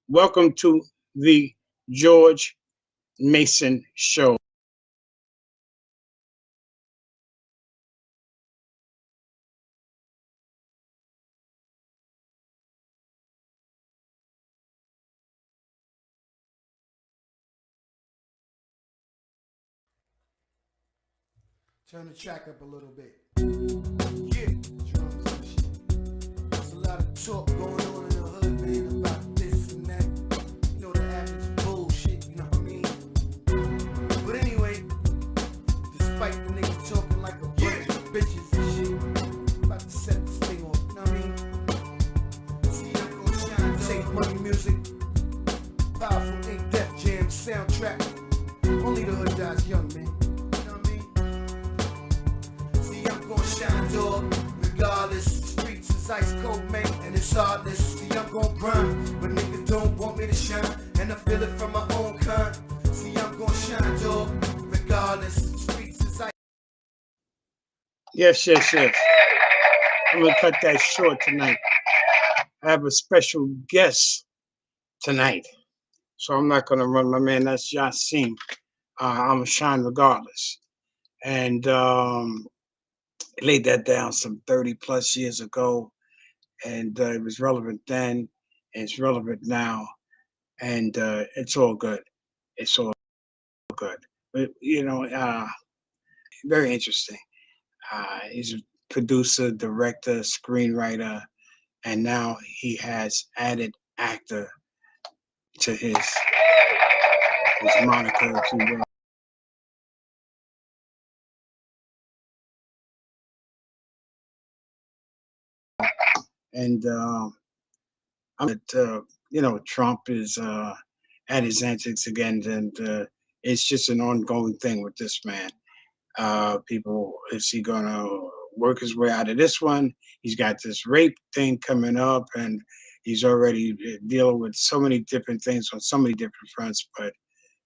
Welcome to the George Mason Show. Turn the track up a little bit. Yeah, drums and shit. There's a lot of talk going on in the hood, man, about this and that. You know, the average bullshit, you know what I mean? But anyway, despite the niggas talking like a bunch of bitches and shit, I'm about to set this thing off, you know what I mean? See, I'm gonna shine, take money music, powerful ink, Def Jam soundtrack. Only the hood dies young, man. Shine, dog, regardless. The streets is ice cold, man, and it's heartless. See, I'm gon' grind, but niggas don't want me to shine, and I feel it from my own kind. See, I'm gon' shine, dog, regardless. The streets is ice. Yes. I'm gonna cut that short tonight. I have a special guest tonight, so I'm not gonna run my man. That's Yasin. I'm gonna shine regardless, and laid that down some 30 plus years ago, and it was relevant then, and it's relevant now, and it's all good. It's all good. But very interesting. He's a producer, director, screenwriter, and now he has added actor to his moniker, if you will. And Trump is at his antics again, and it's just an ongoing thing with this man. People, is he gonna work his way out of this one? He's got this rape thing coming up, and he's already dealing with so many different things on so many different fronts. But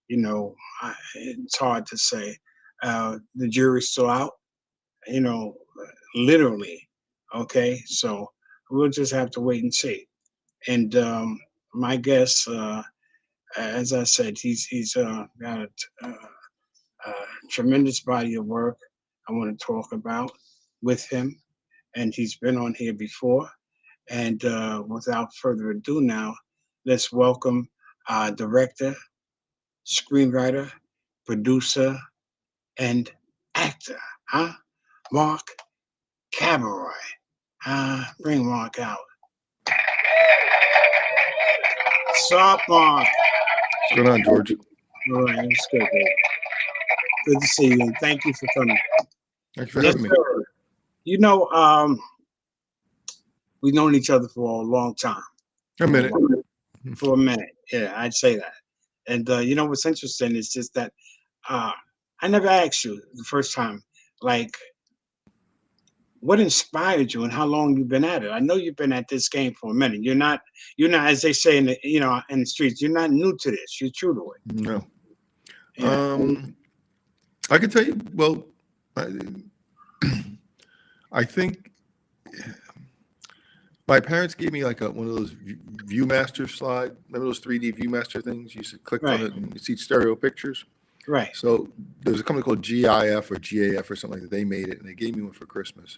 it's hard to say. The jury's still out, literally. Okay, so we'll just have to wait and see. And my guess, as I said, he's got a tremendous body of work I want to talk about with him, and he's been on here before. And without further ado, now let's welcome director, screenwriter, producer, and actor, Mark Cabaroy. Bring Mark out. What's up, Mark? What's going on, George? All right, it's good, man. Good to see you, and thank you for coming. Thanks for having me. We've known each other for a long time. A minute. For a minute, yeah, I'd say that. And what's interesting is just that I never asked you the first time, like, what inspired you and how long you've been at it? I know you've been at this game for a minute. You're not, as they say in the streets, you're not new to this. You're true to it. No. Yeah. I can tell you, well, I think my parents gave me like one of those ViewMaster slide. Remember those 3D ViewMaster things? You used to click on it and you see stereo pictures. Right. So there's a company called GIF or GAF or something like that. They made it, and they gave me one for Christmas.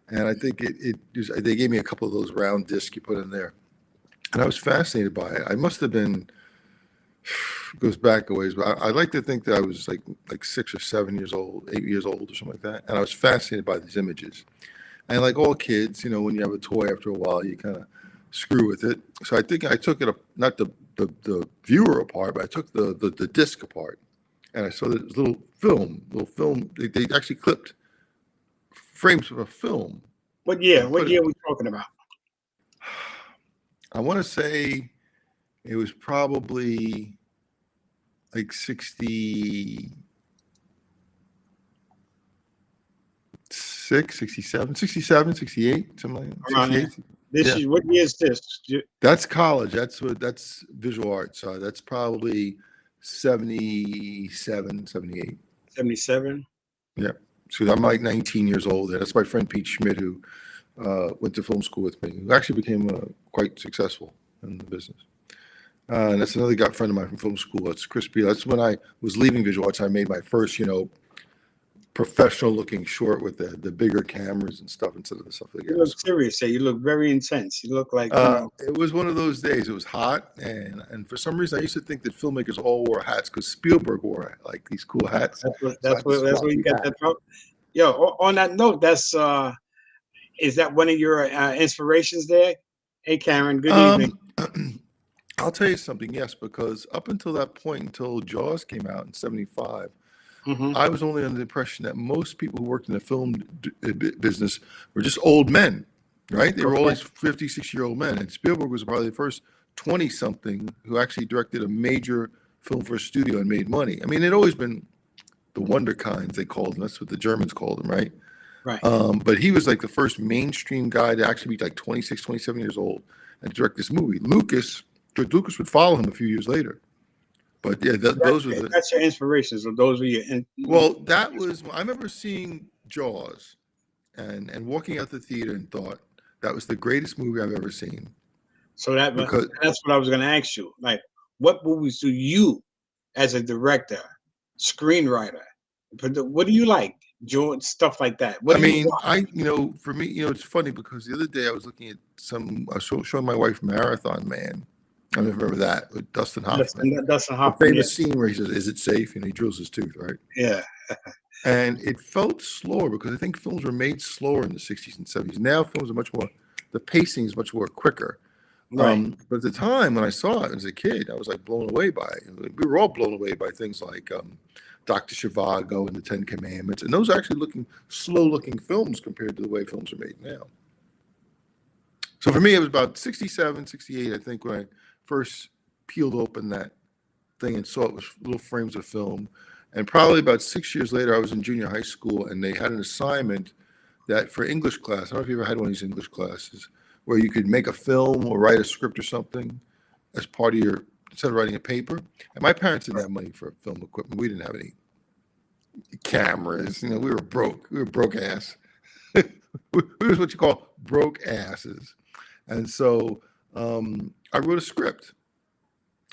And I think they gave me a couple of those round discs you put in there. And I was fascinated by it. I must have been, it goes back a ways, but I like to think that I was like 6 or 7 years old, 8 years old or something like that. And I was fascinated by these images. And like all kids, when you have a toy, after a while, you kind of screw with it. So I think I took it, not the viewer apart, but I took the disc apart. And I saw this little film. They actually clipped frames of a film. What year? What year are we talking about? I want to say it was probably like 66, 67, 68, something like that. 68. What year is this? That's college. That's visual arts. That's probably 77, 78. 77? Yeah. So I'm like 19 years old. That's my friend Pete Schmidt, who went to film school with me, who actually became quite successful in the business. And that's another guy friend of mine from film school. That's Chris B. That's when I was leaving visual arts. I made my first, professional looking short with the bigger cameras and stuff instead of the stuff they You get. look serious. You look very intense. You look like It was one of those days. It was hot, and for some reason, I used to think that filmmakers all wore hats because Spielberg wore like these cool hats. That's what you got that from. Yo, on that note, is that one of your inspirations there? Hey, Karen. Good evening. I'll tell you something. Yes, because up until that point, until Jaws came out in '75. I was only under the impression that most people who worked in the film business were just old men, right? They were always 50, 60-year-old men. And Spielberg was probably the first 20-something who actually directed a major film for a studio and made money. I mean, it'd always been the wonder kinds, they called them. That's what the Germans called them, right? Right. But he was like the first mainstream guy to actually be like 26, 27 years old and direct this movie. George Lucas would follow him a few years later. But yeah, those were that's your inspirations. So those were your. Well, that was. I remember seeing Jaws, and walking out the theater and thought that was the greatest movie I've ever seen. So that's what I was going to ask you. Like, what movies do you, as a director, screenwriter, what do you like? George, stuff like that. For me, it's funny because the other day I was looking at showing my wife Marathon Man. I remember that with Dustin Hoffman. Dustin Hoffman. The famous scene where he says, "Is it safe?" And he drills his tooth, right? Yeah. And it felt slower because I think films were made slower in the 60s and 70s. Now films are the pacing is much more quicker. Right. But at the time when I saw it as a kid, I was like blown away by it. We were all blown away by things like Dr. Zhivago and the Ten Commandments. And those are actually slow-looking films compared to the way films are made now. So for me, it was about 67, 68, I think, when I first peeled open that thing and saw it was little frames of film. And probably about 6 years later, I was in junior high school, and they had an assignment that for English class, I don't know if you ever had one of these English classes, where you could make a film or write a script or something as part of instead of writing a paper. And my parents didn't have money for film equipment. We didn't have any cameras. We were broke. We were broke ass. We was what you call broke asses. And so I wrote a script.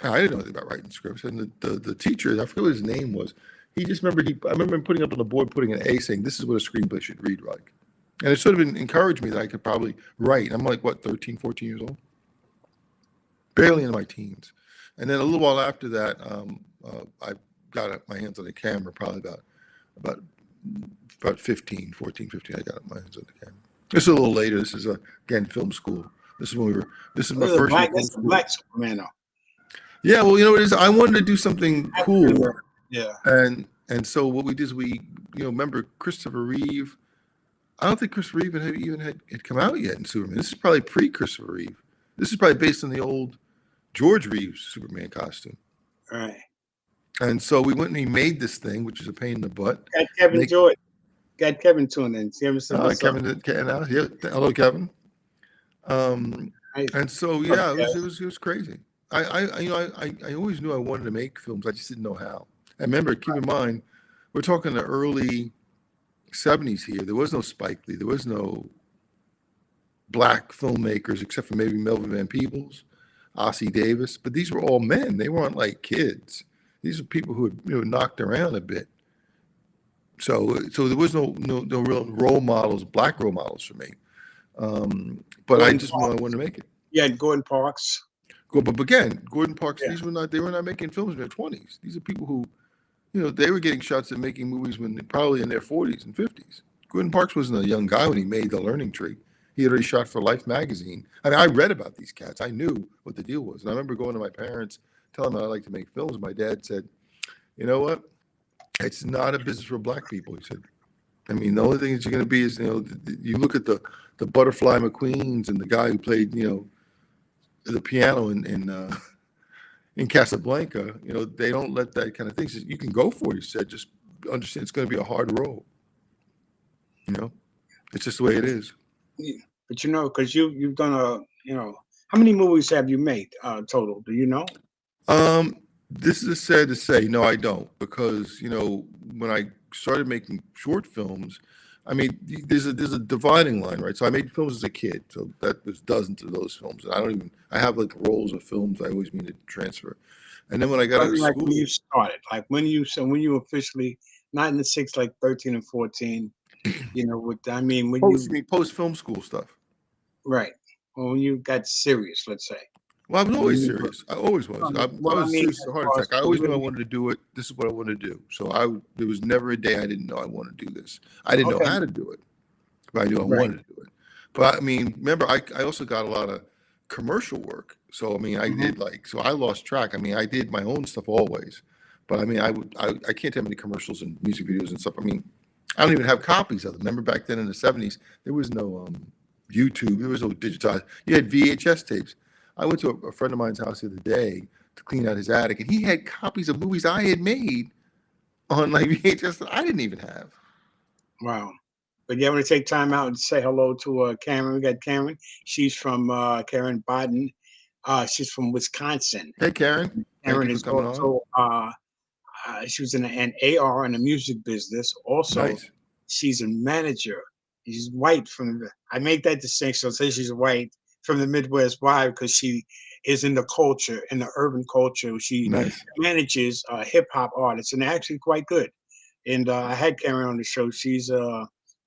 I didn't know anything about writing scripts. And the teacher, I forget what his name was, I remember him putting up on the board, putting an A saying, "This is what a screenplay should read like." And it sort of encouraged me that I could probably write. I'm like, 13, 14 years old? Barely in my teens. And then a little while after that, I got my hands on the camera, probably about 14, 15, I got my hands on the camera. This is a little later. This is, again, film school. This is my first year. That's Black Superman, though. Yeah, well, it is. I wanted to do something cool. Yeah. And so what we did is remember Christopher Reeve. I don't think Christopher Reeve had come out yet in Superman. This is probably pre-Christopher Reeve. This is probably based on the old George Reeves Superman costume. All right. And so we went and we made this thing, which is a pain in the butt. Got Kevin George. Got Kevin tuned in. See him. Kevin. Yeah. Hello, Kevin. And so it was crazy. I always knew I wanted to make films. I just didn't know how. I remember, keep in mind, we're talking the early 70s here. There was no Spike Lee. There was no black filmmakers except for maybe Melvin Van Peebles, Ossie Davis. But these were all men. They weren't like kids. These are people who had knocked around a bit. So there was no real role models, black role models for me. But I just knew I wanted to make it. Yeah, Gordon Parks. But again, Gordon Parks. Yeah. They were not making films in their 20s. These are people who, they were getting shots at making movies when they're probably in their 40s and 50s. Gordon Parks wasn't a young guy when he made The Learning Tree. He had already shot for Life magazine. I mean, I read about these cats. I knew what the deal was. And I remember going to my parents, telling them I like to make films. My dad said, "You know what? It's not a business for black people." He said, "I mean, the only thing that you're going to be is, you look at the Butterfly McQueens and the guy who played, the piano in Casablanca, they don't let that kind of thing. He said, you can go for it." He said, "Just understand it's going to be a hard role. It's just the way it is." Yeah. But because you've done how many movies have you made total? Do you know? This is sad to say. No, I don't, because when I started making short films, I mean, there's a dividing line, right? So I made films as a kid, so that was dozens of those films. And I have like rolls of films I always mean to transfer. And then when I got I out of mean, like when school, you started, like when you officially, not in the six, like 13 and 14, I mean, when you you, mean post film school stuff. right, well, when you got serious, let's say, Well, I was when always you were, serious. I always was. I well, I was mean, serious as as a heart far as attack. I to always knew I really, wanted to do it. This is what I wanted to do. So there was never a day I didn't know I wanted to do this. I didn't know okay, how to do it, but I knew I right, wanted to do it. But I mean, remember, I also got a lot of commercial work. So I mean, I hmm did so I lost track. I mean, I did my own stuff always, but I mean, I can't tell how many commercials and music videos and stuff. I mean, I don't even have copies of them. Remember back then in the '70s, there was no YouTube. There was no digitized. You had VHS tapes. I went to a friend of mine's house the other day to clean out his attic, and he had copies of movies I had made on like VHS that I didn't even have. wow. But yeah, I want to take time out and say hello to Karen. We got Karen. She's from Karen Biden. She's from Wisconsin. Hey, Karen, thank you Karen for is coming on. also she was in an AR in the music business. Also, Nice. she's a manager. She's white I make that distinction. I'll say she's white from the Midwest. Why? Because she is in the culture, in the urban culture. She Nice. manages hip hop artists, and they're actually quite good. And I had Karen on the show. She's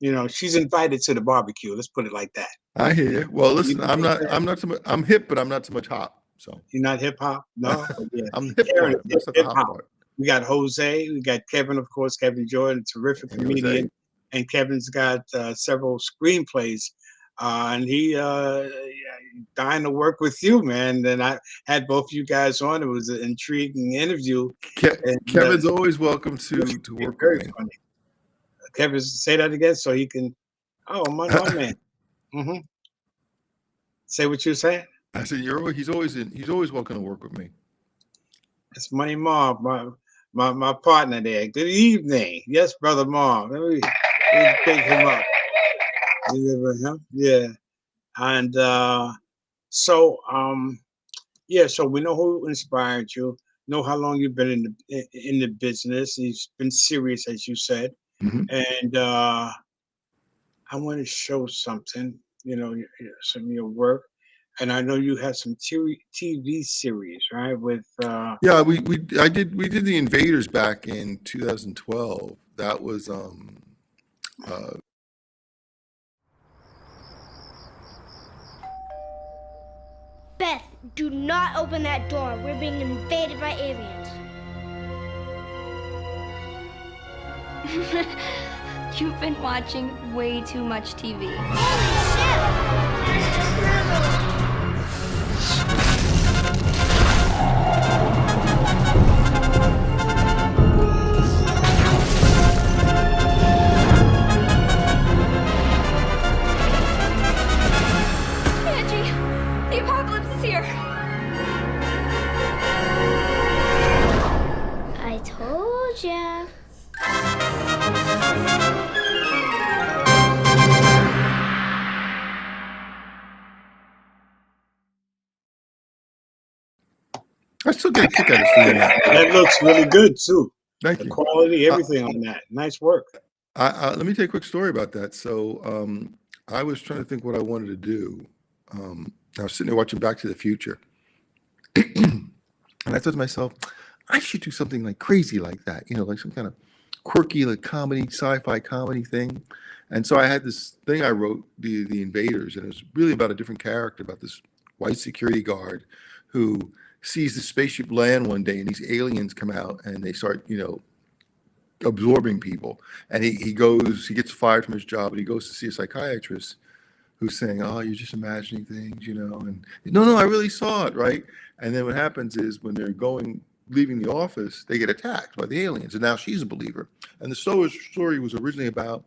invited to the barbecue. Let's put it like that. I hear you. Well, You listen, know what I'm saying? I'm not so much, I'm hip, but I'm not so much hop. So You're not hip hop, no? But yeah, I'm the hip Karen part. I'm is just not the hip hop hop. part. We got Jose, we got Kevin, of course, Kevin Jordan, terrific Hey, Jose. comedian, and Kevin's got several screenplays, and he dying to work with you, man. And I had both you guys on. It was an intriguing interview, and Kevin's always welcome to it's work with very me. funny. Kevin, say that again so he can. Oh, my man. hmm Say what you're saying. I said he's always welcome to work with me. It's Money Marv, my partner there. Good evening. Yes, brother Marv. Let me pick him up. Remember him? Yeah. And so yeah, so we know who inspired you, know how long you've been in the business. He's been serious, as you said. Hmm. And I want to show something, some of your work. And I know you have some TV series, right? With Yeah, we did the Invaders back in 2012. That was uh Beth, do not open that door. We're being invaded by aliens. You've been watching way too much TV. Angie, the apocalypse is here. I told ya. I still get a kick out of seeing that. that looks really good too. Thank The you. quality, everything on that. Nice work. Let me tell you a quick story about that. So I was trying to think what I wanted to do. I was sitting there watching Back to the Future, and I thought to myself, I should do something like crazy like that, like some kind of quirky, like comedy, sci-fi comedy thing. And so I had this thing I wrote, the Invaders, and it was really about a different character, about this white security guard who sees the spaceship land one day, and these aliens come out and they start, absorbing people. And he gets fired from his job, and he goes to see a psychiatrist who's saying, "Oh, you're just imagining things, and no, I really saw it, right?" And then what happens is when they're leaving the office, they get attacked by the aliens, and now she's a believer. And the story was originally about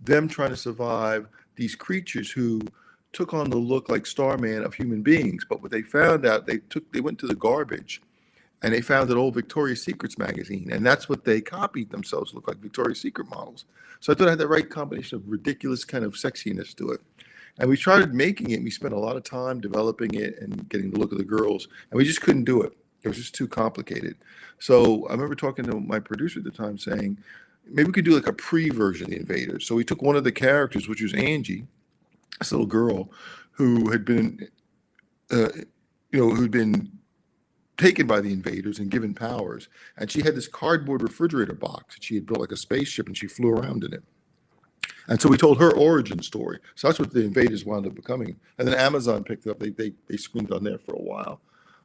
them trying to survive these creatures who took on the look like Starman of human beings. But what they found out, they went to the garbage, and they found an old Victoria's Secrets magazine, and that's what they copied themselves to look like, Victoria's Secret models. So I thought I had the right combination of ridiculous kind of sexiness to it. And we started making it, and we spent a lot of time developing it and getting the look of the girls, and we just couldn't do it. It was just too complicated. So I remember talking to my producer at the time saying, maybe we could do like a pre-version of the invaders. So we took one of the characters, which was Angie, this little girl who had been, who'd been taken by the invaders and given powers. And she had this cardboard refrigerator box that she had built like a spaceship, and she flew around in it. And so we told her origin story. So that's what the invaders wound up becoming. And then Amazon picked it up. They screened on there for a while.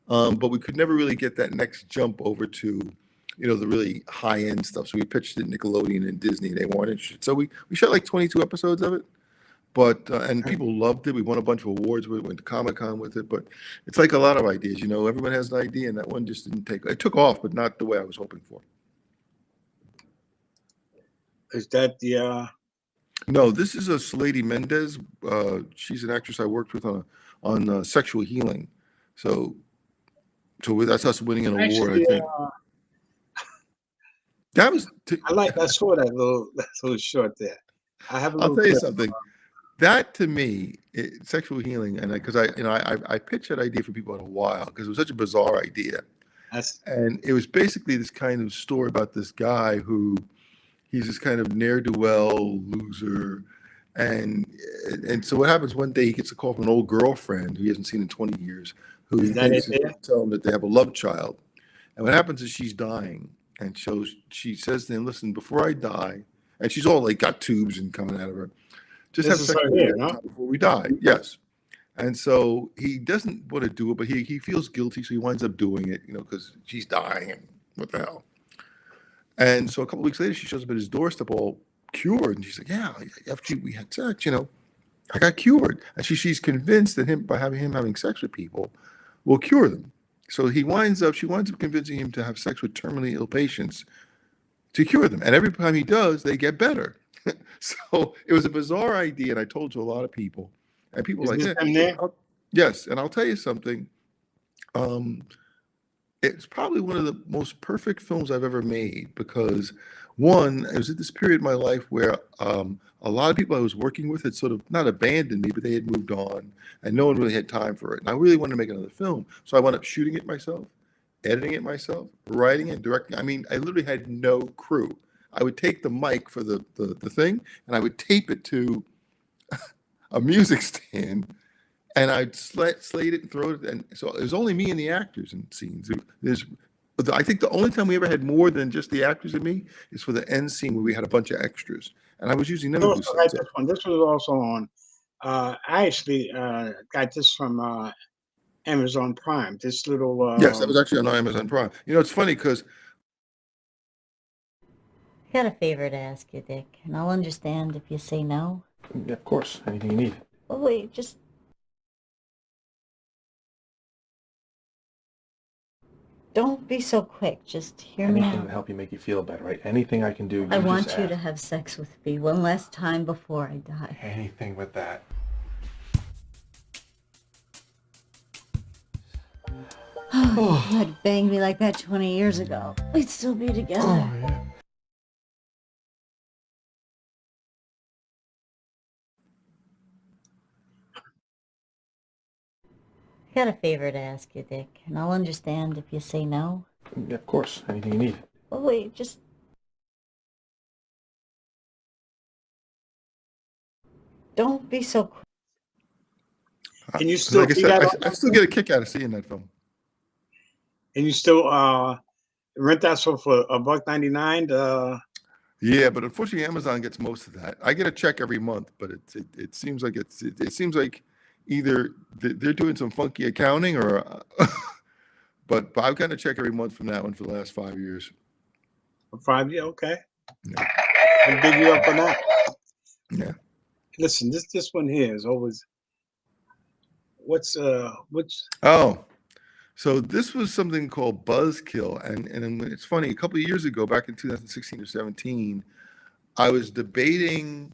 But we could never really get that next jump over to, the really high end stuff. So we pitched it Nickelodeon and Disney. They weren't interested. So we shot like 22 episodes of it. But and people loved it. We won a bunch of awards. We went to Comic-Con with it. But it's like a lot of ideas. Everyone has an idea, and that one just didn't take. It took off, but not the way I was hoping for. Is that the? No, this is a Lady Mendez. She's an actress I worked with on Sexual Healing. So that's us winning an award, I think. That was. I saw that little short there. I'll tell you something. That to me, Sexual Healing, and because I pitched that idea for people in a while because it was such a bizarre idea, and it was basically this kind of story about this guy who. He's this kind of ne'er-do-well loser. And so what happens one day, he gets a call from an old girlfriend who he hasn't seen in 20 years, who he thinks is going to tell him that they have a love child. And what happens is she's dying. And so she says to him, listen, before I die, and she's all like got tubes and coming out of her, just have sex with me before we die. Yes. And so he doesn't want to do it, but he feels guilty, so he winds up doing it, because she's dying. And what the hell? And so a couple of weeks later, she shows up at his doorstep all cured. And she's like, yeah, after we had sex, I got cured. And she's convinced that by having sex with people will cure them. So she winds up convincing him to have sex with terminally ill patients to cure them. And every time he does, they get better. So it was a bizarre idea. And I told to a lot of people. And people were like, yes. And I'll tell you something. It's probably one of the most perfect films I've ever made because, one, it was at this period in my life where a lot of people I was working with had sort of not abandoned me, but they had moved on, and no one really had time for it. And I really wanted to make another film, so I wound up shooting it myself, editing it myself, writing it, directing. I mean, I literally had no crew. I would take the mic for the thing, and I would tape it to a music stand. And I'd slate it and throw it. And so it was only me and the actors in scenes. I think the only time we ever had more than just the actors and me is for the end scene where we had a bunch of extras. And I was using them. This was also on. I actually got this from Amazon Prime. This little. Yes, that was actually on Amazon Prime. It's funny because. I got a favor to ask you, Dick, and I'll understand if you say no. Yeah, of course. Anything you need. Well, wait, just. Don't be so quick. Just hear me Anything out. to help you make you feel better, right? Anything I can do. I want you to have sex with me one last time before I die. Anything with that. Oh, if you had banged me like that 20 years ago, we'd still be together. Oh, yeah. I got a favor to ask you, Dick, and I'll understand if you say no. Yeah, of course. Anything you need. Well, wait, just. Don't be so quick. Can you still? Like I said, I still get a kick out of seeing that film. And you still rent that for $1.99? Yeah, but unfortunately, Amazon gets most of that. I get a check every month, but it seems like it seems like either they're doing some funky accounting or, but I've gotten a check every month from that one for the last 5 years. 5 years, okay. Yeah. I'll dig you up on that. Yeah. Listen, this one here is always. What's Oh, so this was something called Buzzkill, and it's funny. A couple of years ago, back in 2016 or 17, I was debating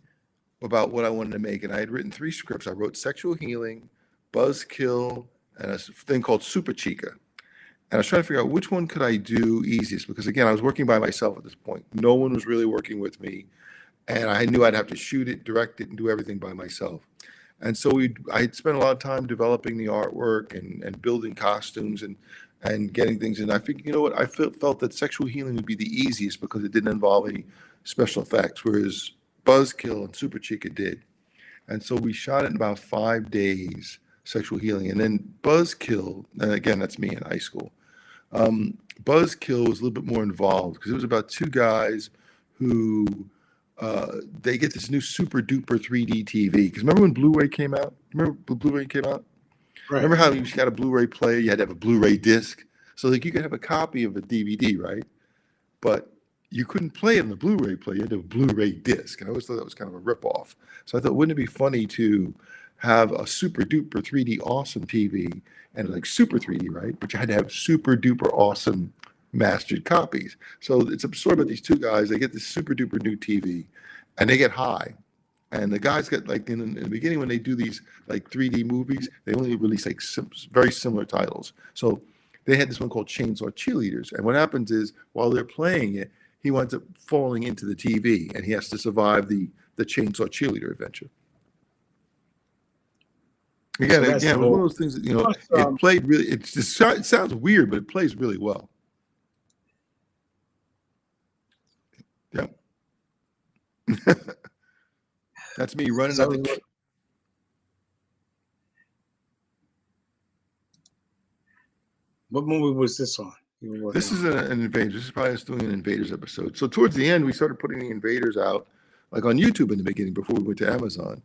about what I wanted to make, and I had written 3 scripts. I wrote Sexual Healing, Buzzkill, and a thing called Super Chica. And I was trying to figure out which one could I do easiest, because again, I was working by myself at this point. No one was really working with me, and I knew I'd have to shoot it, direct it, and do everything by myself. And so I had spent a lot of time developing the artwork and building costumes and getting things. And I think, you know what, I felt that Sexual Healing would be the easiest because it didn't involve any special effects, whereas Buzzkill and Super Chica did. And so we shot it in about 5 days, sexual healing. And then Buzzkill, and again, that's me in high school. Buzzkill was a little bit more involved because it was about 2 guys who they get this new super duper 3D TV. Because remember when Blu-ray came out? Remember when Blu-ray came out? Right. Remember how you got a Blu-ray player, you had to have a Blu-ray disc? So like you could have a copy of a DVD, right? But you couldn't play it on the Blu-ray player, you had to have a Blu-ray disc. And I always thought that was kind of a ripoff. So I thought, wouldn't it be funny to have a super duper 3D awesome TV and like super 3D, right? But you had to have super duper awesome mastered copies. So it's absorbed by these 2 guys. They get this super duper new TV and they get high. And the guys get like in the beginning when they do these like 3D movies, they only release like very similar titles. So they had this one called Chainsaw Cheerleaders. And what happens is while they're playing it, he winds up falling into the TV and he has to survive the Chainsaw Cheerleader adventure. Again, So it that's was the one of whole- those things that, you know, Plus, it played really, it sounds weird, but it plays really well. Yeah. That's me running up So the. what movie was this on? You were working This is on? an Invaders. This is probably us doing an Invaders episode. So towards the end, we started putting the Invaders out, like on YouTube in the beginning before we went to Amazon,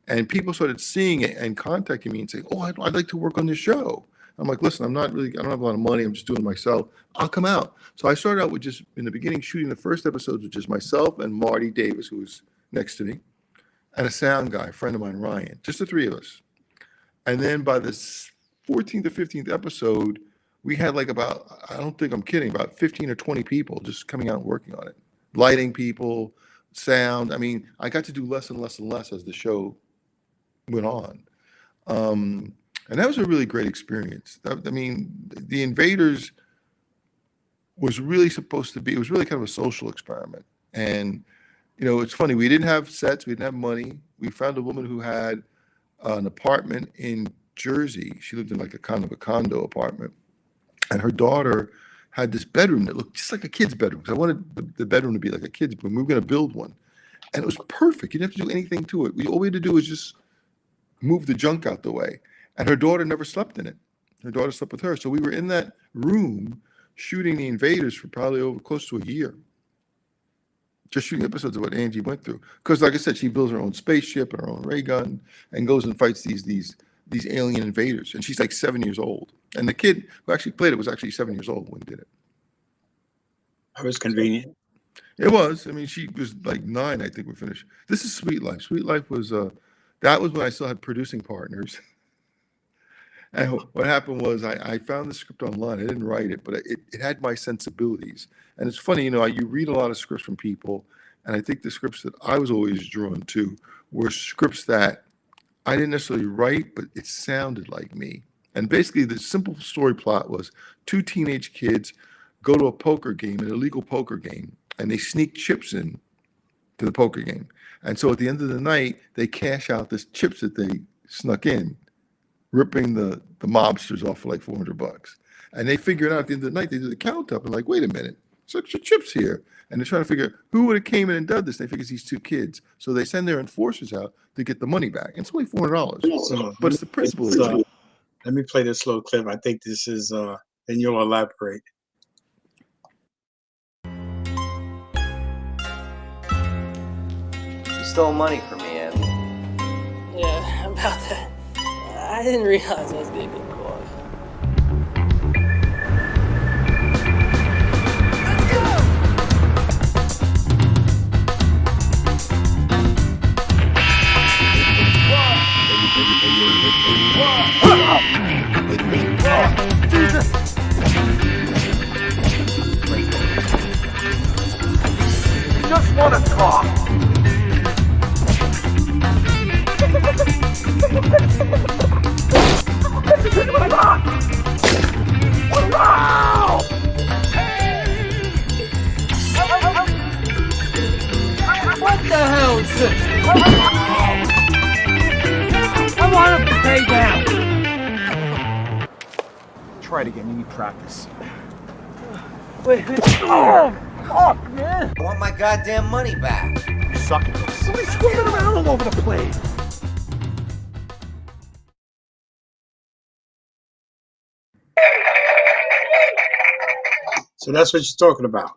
and people started seeing it and contacting me and saying, "Oh, I'd like to work on this show." I'm like, "Listen, I don't have a lot of money. I'm just doing it myself. I'll come out." So I started out with just in the beginning shooting the first episodes with just myself and Marty Davis, who was next to me, and a sound guy, a friend of mine, Ryan, just the 3 of us. And then by the 14th or 15th episode, we had like about, I don't think I'm kidding, about 15 or 20 people just coming out and working on it. Lighting people, sound. I mean, I got to do less and less and less as the show went on. And that was a really great experience. I mean, The Invaders was really supposed to be, it was really kind of a social experiment. And, you know, it's funny, we didn't have sets, we didn't have money. We found a woman who had an apartment in Jersey. She lived in like a kind of a condo apartment. And her daughter had this bedroom that looked just like a kid's bedroom. Because I wanted the bedroom to be like a kid's bedroom. We were going to build one. And it was perfect. You didn't have to do anything to it. All we had to do was just move the junk out the way. And her daughter never slept in it. Her daughter slept with her. So we were in that room shooting The Invaders for probably over close to a year. Just shooting episodes of what Angie went through. Because like I said, she builds her own spaceship and her own ray gun and goes and fights these alien invaders. And she's like 7 years old. And the kid who actually played it was actually 7 years old when he did it. That was convenient. It was. I mean, she was like 9, I think we finished. This is Sweet Life. Sweet Life was, that was when I still had producing partners. And what happened was I found the script online. I didn't write it, but it had my sensibilities. And it's funny, you know, you read a lot of scripts from people, and I think the scripts that I was always drawn to were scripts that I didn't necessarily write, but it sounded like me. And basically, the simple story plot was 2 teenage kids go to a poker game, an illegal poker game, and they sneak chips in to the poker game. And so at the end of the night, they cash out the chips that they snuck in, ripping the mobsters off for like $400. And they figure it out at the end of the night. They do the count up and like, wait a minute, there's extra chips here. And they're trying to figure who would have came in and done this. And they figure it's these 2 kids. So they send their enforcers out to get the money back. And it's only $400. So, But it's the principle. let me play this little clip. I think this is, then you'll elaborate. You stole money from me, Andy. Yeah, about that. I didn't realize I was gonna get caught. Just want to talk. What the hell is this? I want him to pay down. Try it again, you need practice. Wait. man. I want my goddamn money back. You suck at this. Somebody's swimming around all over the place. So that's what you're talking about.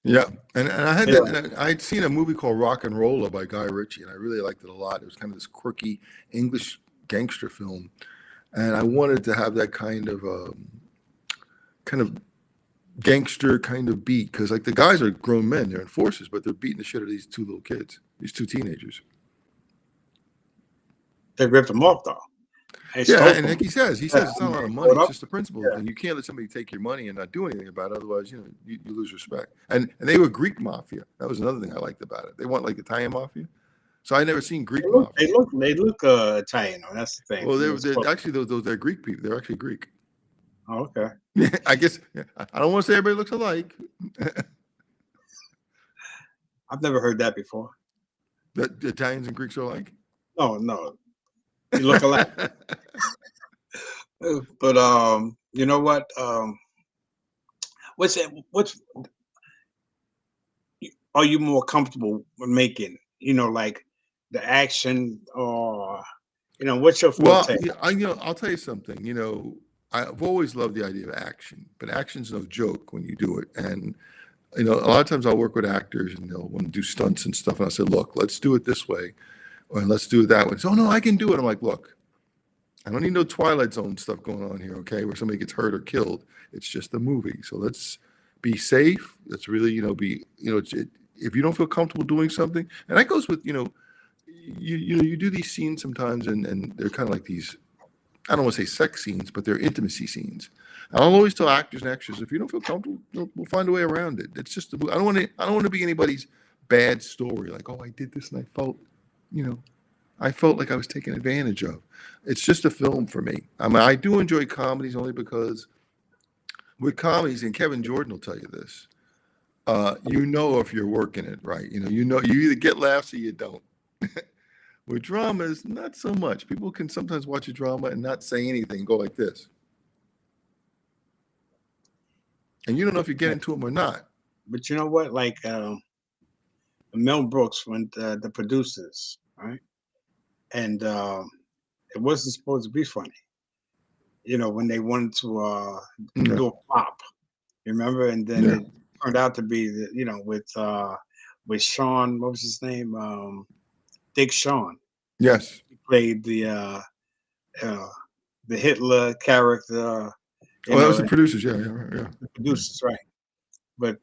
Yeah, and I had Yeah. that. And I'd seen a movie called Rock and Roller by Guy Ritchie, and I really liked it a lot. It was kind of this quirky English gangster film, and I wanted to have that kind of gangster kind of beat, because like the guys are grown men, they're enforcers, but they're beating the shit out of these two little kids, these two teenagers. They ripped them off though. They stole Yeah, and them. like he says it's not a lot of money. It's just the principle, and you can't let somebody take your money and not do anything about it. Otherwise, you lose respect. And they were Greek mafia. That was another thing I liked about it. They weren't like Italian mafia. So I never seen Greek mafia. They look Italian. Though. That's the thing. Well, they're actually they're Greek people. They're actually Greek. Oh, okay. Yeah, I guess I don't want to say everybody looks alike. I've never heard that before. That Italians and Greeks are alike. No, you look alike. But you know what? What's are you more comfortable with making? Like the action, or what's your forte? Well, I'll tell you something. I've always loved the idea of action, but action's no joke when you do it. And a lot of times I'll work with actors and they'll want to do stunts and stuff, and I say, look, let's do it this way, or let's do it that way. So, oh, no, I can do it. I'm like, look, I don't need no Twilight Zone stuff going on here, okay, where somebody gets hurt or killed. It's just a movie. So let's be safe. Let's really, if you don't feel comfortable doing something, and that goes with, you do these scenes sometimes, and they're kind of like these, I don't want to say sex scenes, but they're intimacy scenes. And I'll always tell actors and actresses, if you don't feel comfortable, we'll find a way around it. It's just, I don't want to be anybody's bad story. Like, oh, I did this and I felt like I was taken advantage of. It's just a film for me. I mean, I do enjoy comedies only because with comedies, and Kevin Jordan will tell you this, if you're working it right. You either get laughs or you don't. With dramas, not so much. People can sometimes watch a drama and not say anything, go like this. And you don't know if you get into them or not. But you know what? Like Mel Brooks, when the producers, right? And it wasn't supposed to be funny. When they wanted to do a pop, you remember? And then it turned out to be with Sean, what was his name? Dick Shawn. Yes. He played the Hitler character. That was the producers, yeah. The producers, right? But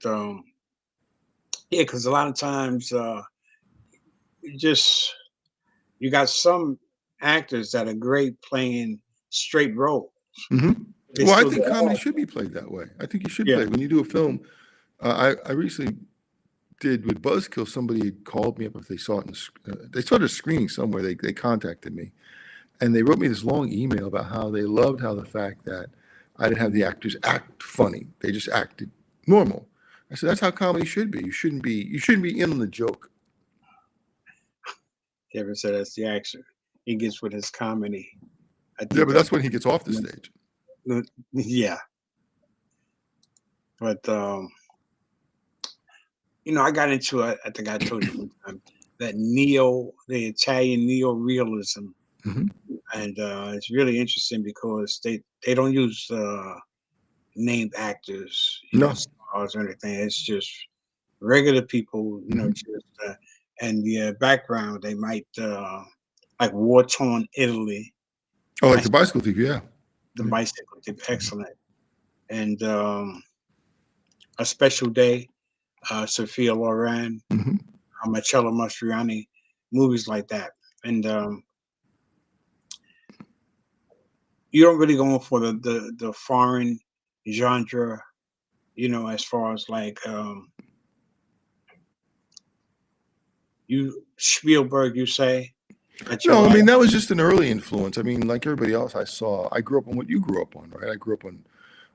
because a lot of times you got some actors that are great playing straight roles. Mm-hmm. Well, I think comedy should be played that way. I think you should play when you do a film. I recently did with Buzzkill. Somebody had called me up if they saw it. They saw the screening somewhere. They contacted me, and they wrote me this long email about how they loved the fact that I didn't have the actors act funny. They just acted normal. I said that's how comedy should be. You shouldn't be in on the joke. Kevin said that's the action. He gets with his comedy. Yeah, but that's when he gets off the stage. Yeah. But I got into it. I think I told you one time that the Italian neo-realism, and it's really interesting because they don't use named actors, stars or anything. It's just regular people, and the background they might like war-torn Italy. Oh, like the Bicycle Thief, yeah. The Bicycle Thief, excellent. And A Special Day, Sophia Loren, Marcello Mastroianni, movies like that. And you don't really go for the foreign genre, as far as like Spielberg, you say? No, I mean, that was just an early influence. I mean, like everybody else I grew up on what you grew up on, right? I grew up on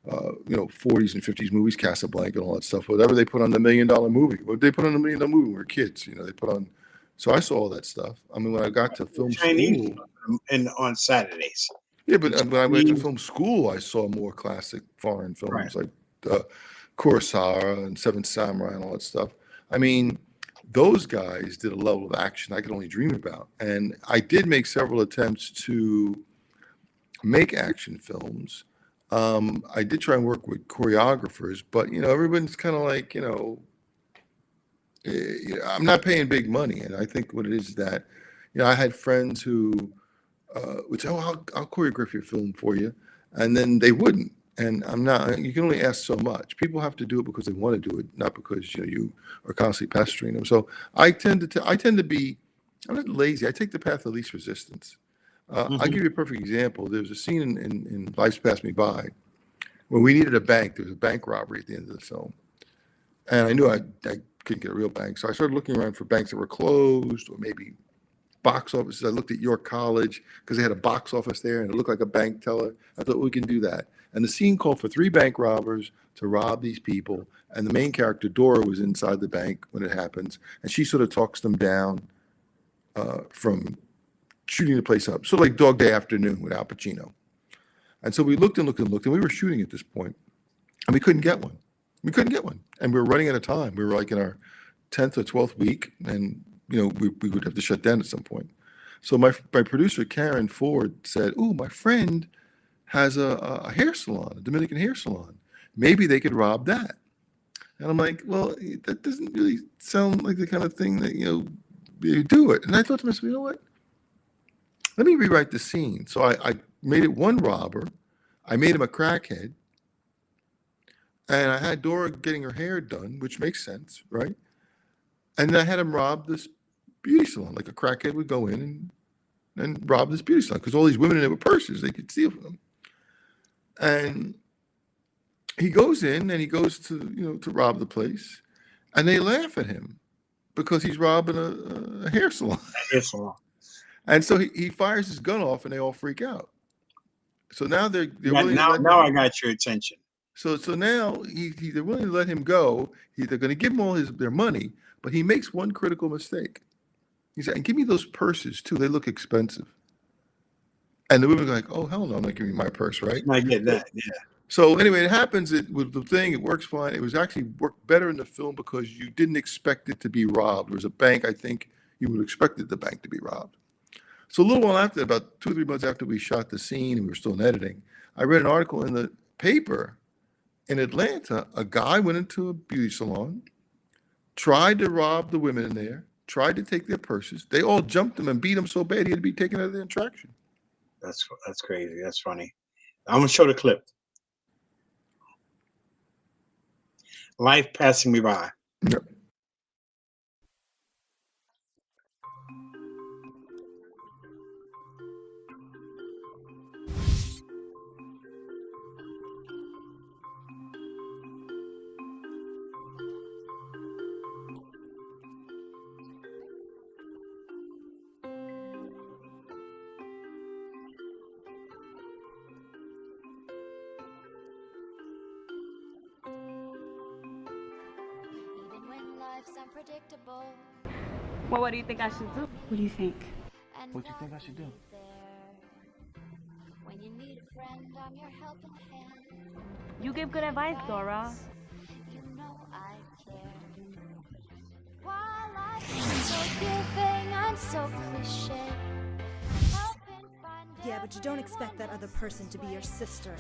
40s and 50s movies, Casablanca and all that stuff. Whatever they put on the $1 Million movie. What they put on the $1 Million movie when we were kids, they put on. So I saw all that stuff. I mean, when I got to film school. And on Saturdays. Yeah, but when I went to film school, I saw more classic foreign films like Kurosawa and Seven Samurai and all that stuff. I mean, those guys did a level of action I could only dream about. And I did make several attempts to make action films. I did try and work with choreographers, but everyone's kind of like, I'm not paying big money. And I think what it is that, I had friends who would say, "Oh, I'll choreograph your film for you," and then they wouldn't. And I'm not. You can only ask so much. People have to do it because they want to do it, not because you are constantly pestering them. So I tend to be. I'm not lazy. I take the path of least resistance. I'll give you a perfect example. There was a scene in Life's Passed Me By where we needed a bank. There was a bank robbery at the end of the film, and I knew I couldn't get a real bank, so I started looking around for banks that were closed or maybe box offices. I looked at York College because they had a box office there and it looked like a bank teller. I thought we can do that. And the scene called for 3 bank robbers to rob these people. And the main character, Dora, was inside the bank when it happens. And she sort of talks them down from shooting the place up. So like Dog Day Afternoon with Al Pacino. And so we looked and looked and looked, and we were shooting at this point, and we couldn't get one. And we were running out of time. We were like in our 10th or 12th week, and we would have to shut down at some point. So my producer, Karen Ford, said, "Oh, my friend has a hair salon, a Dominican hair salon. Maybe they could rob that." And I'm like, well, that doesn't really sound like the kind of thing that, you do it. And I thought to myself, you know what? Let me rewrite the scene. So I made it one robber. I made him a crackhead. And I had Dora getting her hair done, which makes sense, right? And then I had him rob this beauty salon. Like a crackhead would go in and rob this beauty salon because all these women in there with purses, they could steal from them. And he goes in and he goes to rob the place, and they laugh at him because he's robbing a hair salon. Hair salon. And so he fires his gun off, and they all freak out. So now they're willing now, to let now I got your attention. So now they're willing to let him go. They're going to give him all their money, but he makes one critical mistake. He said, "And give me those purses too. They look expensive." And the women are like, "Oh, hell no, I'm not giving you my purse, right?" I get that, yeah. So anyway, it happens with the thing. It works fine. It was actually worked better in the film because you didn't expect it to be robbed. There was a bank. I think you would have expected the bank to be robbed. So a little while after, about 2 or 3 months after we shot the scene and we were still in editing, I read an article in the paper in Atlanta. A guy went into a beauty salon, tried to rob the women in there, tried to take their purses. They all jumped him and beat him so bad he had to be taken out of the attraction. That's crazy. That's funny. I'm gonna show the clip. Life passing me by. Yep. Well, what do you think I should do? What do you think? What do you think I should do? You give good advice, Dora. Yeah, but you don't expect that other person to be your sister.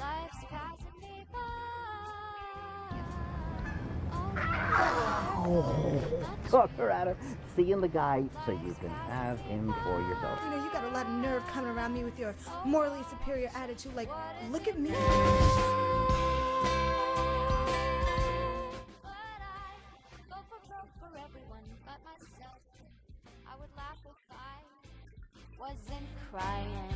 Talk her out of seeing the guy so you can have him for yourself. You got a lot of nerve coming around me with your morally superior attitude. Like, look at me. Wasn't crying.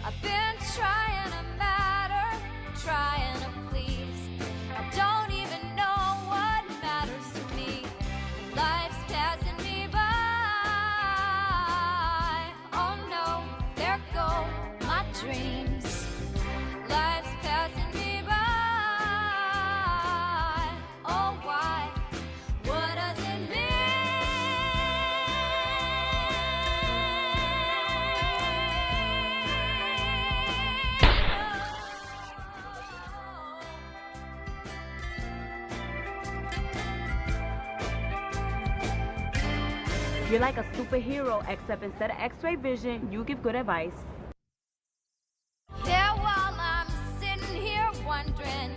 I've been trying to matter, trying to please. I don't even know what matters to me. Life's passing me by. Oh no, there go my dreams. Life's passing me by. Oh why? What does it mean? You're like a superhero, except instead of x-ray vision, you give good advice. Yeah, while I'm sitting here wondering,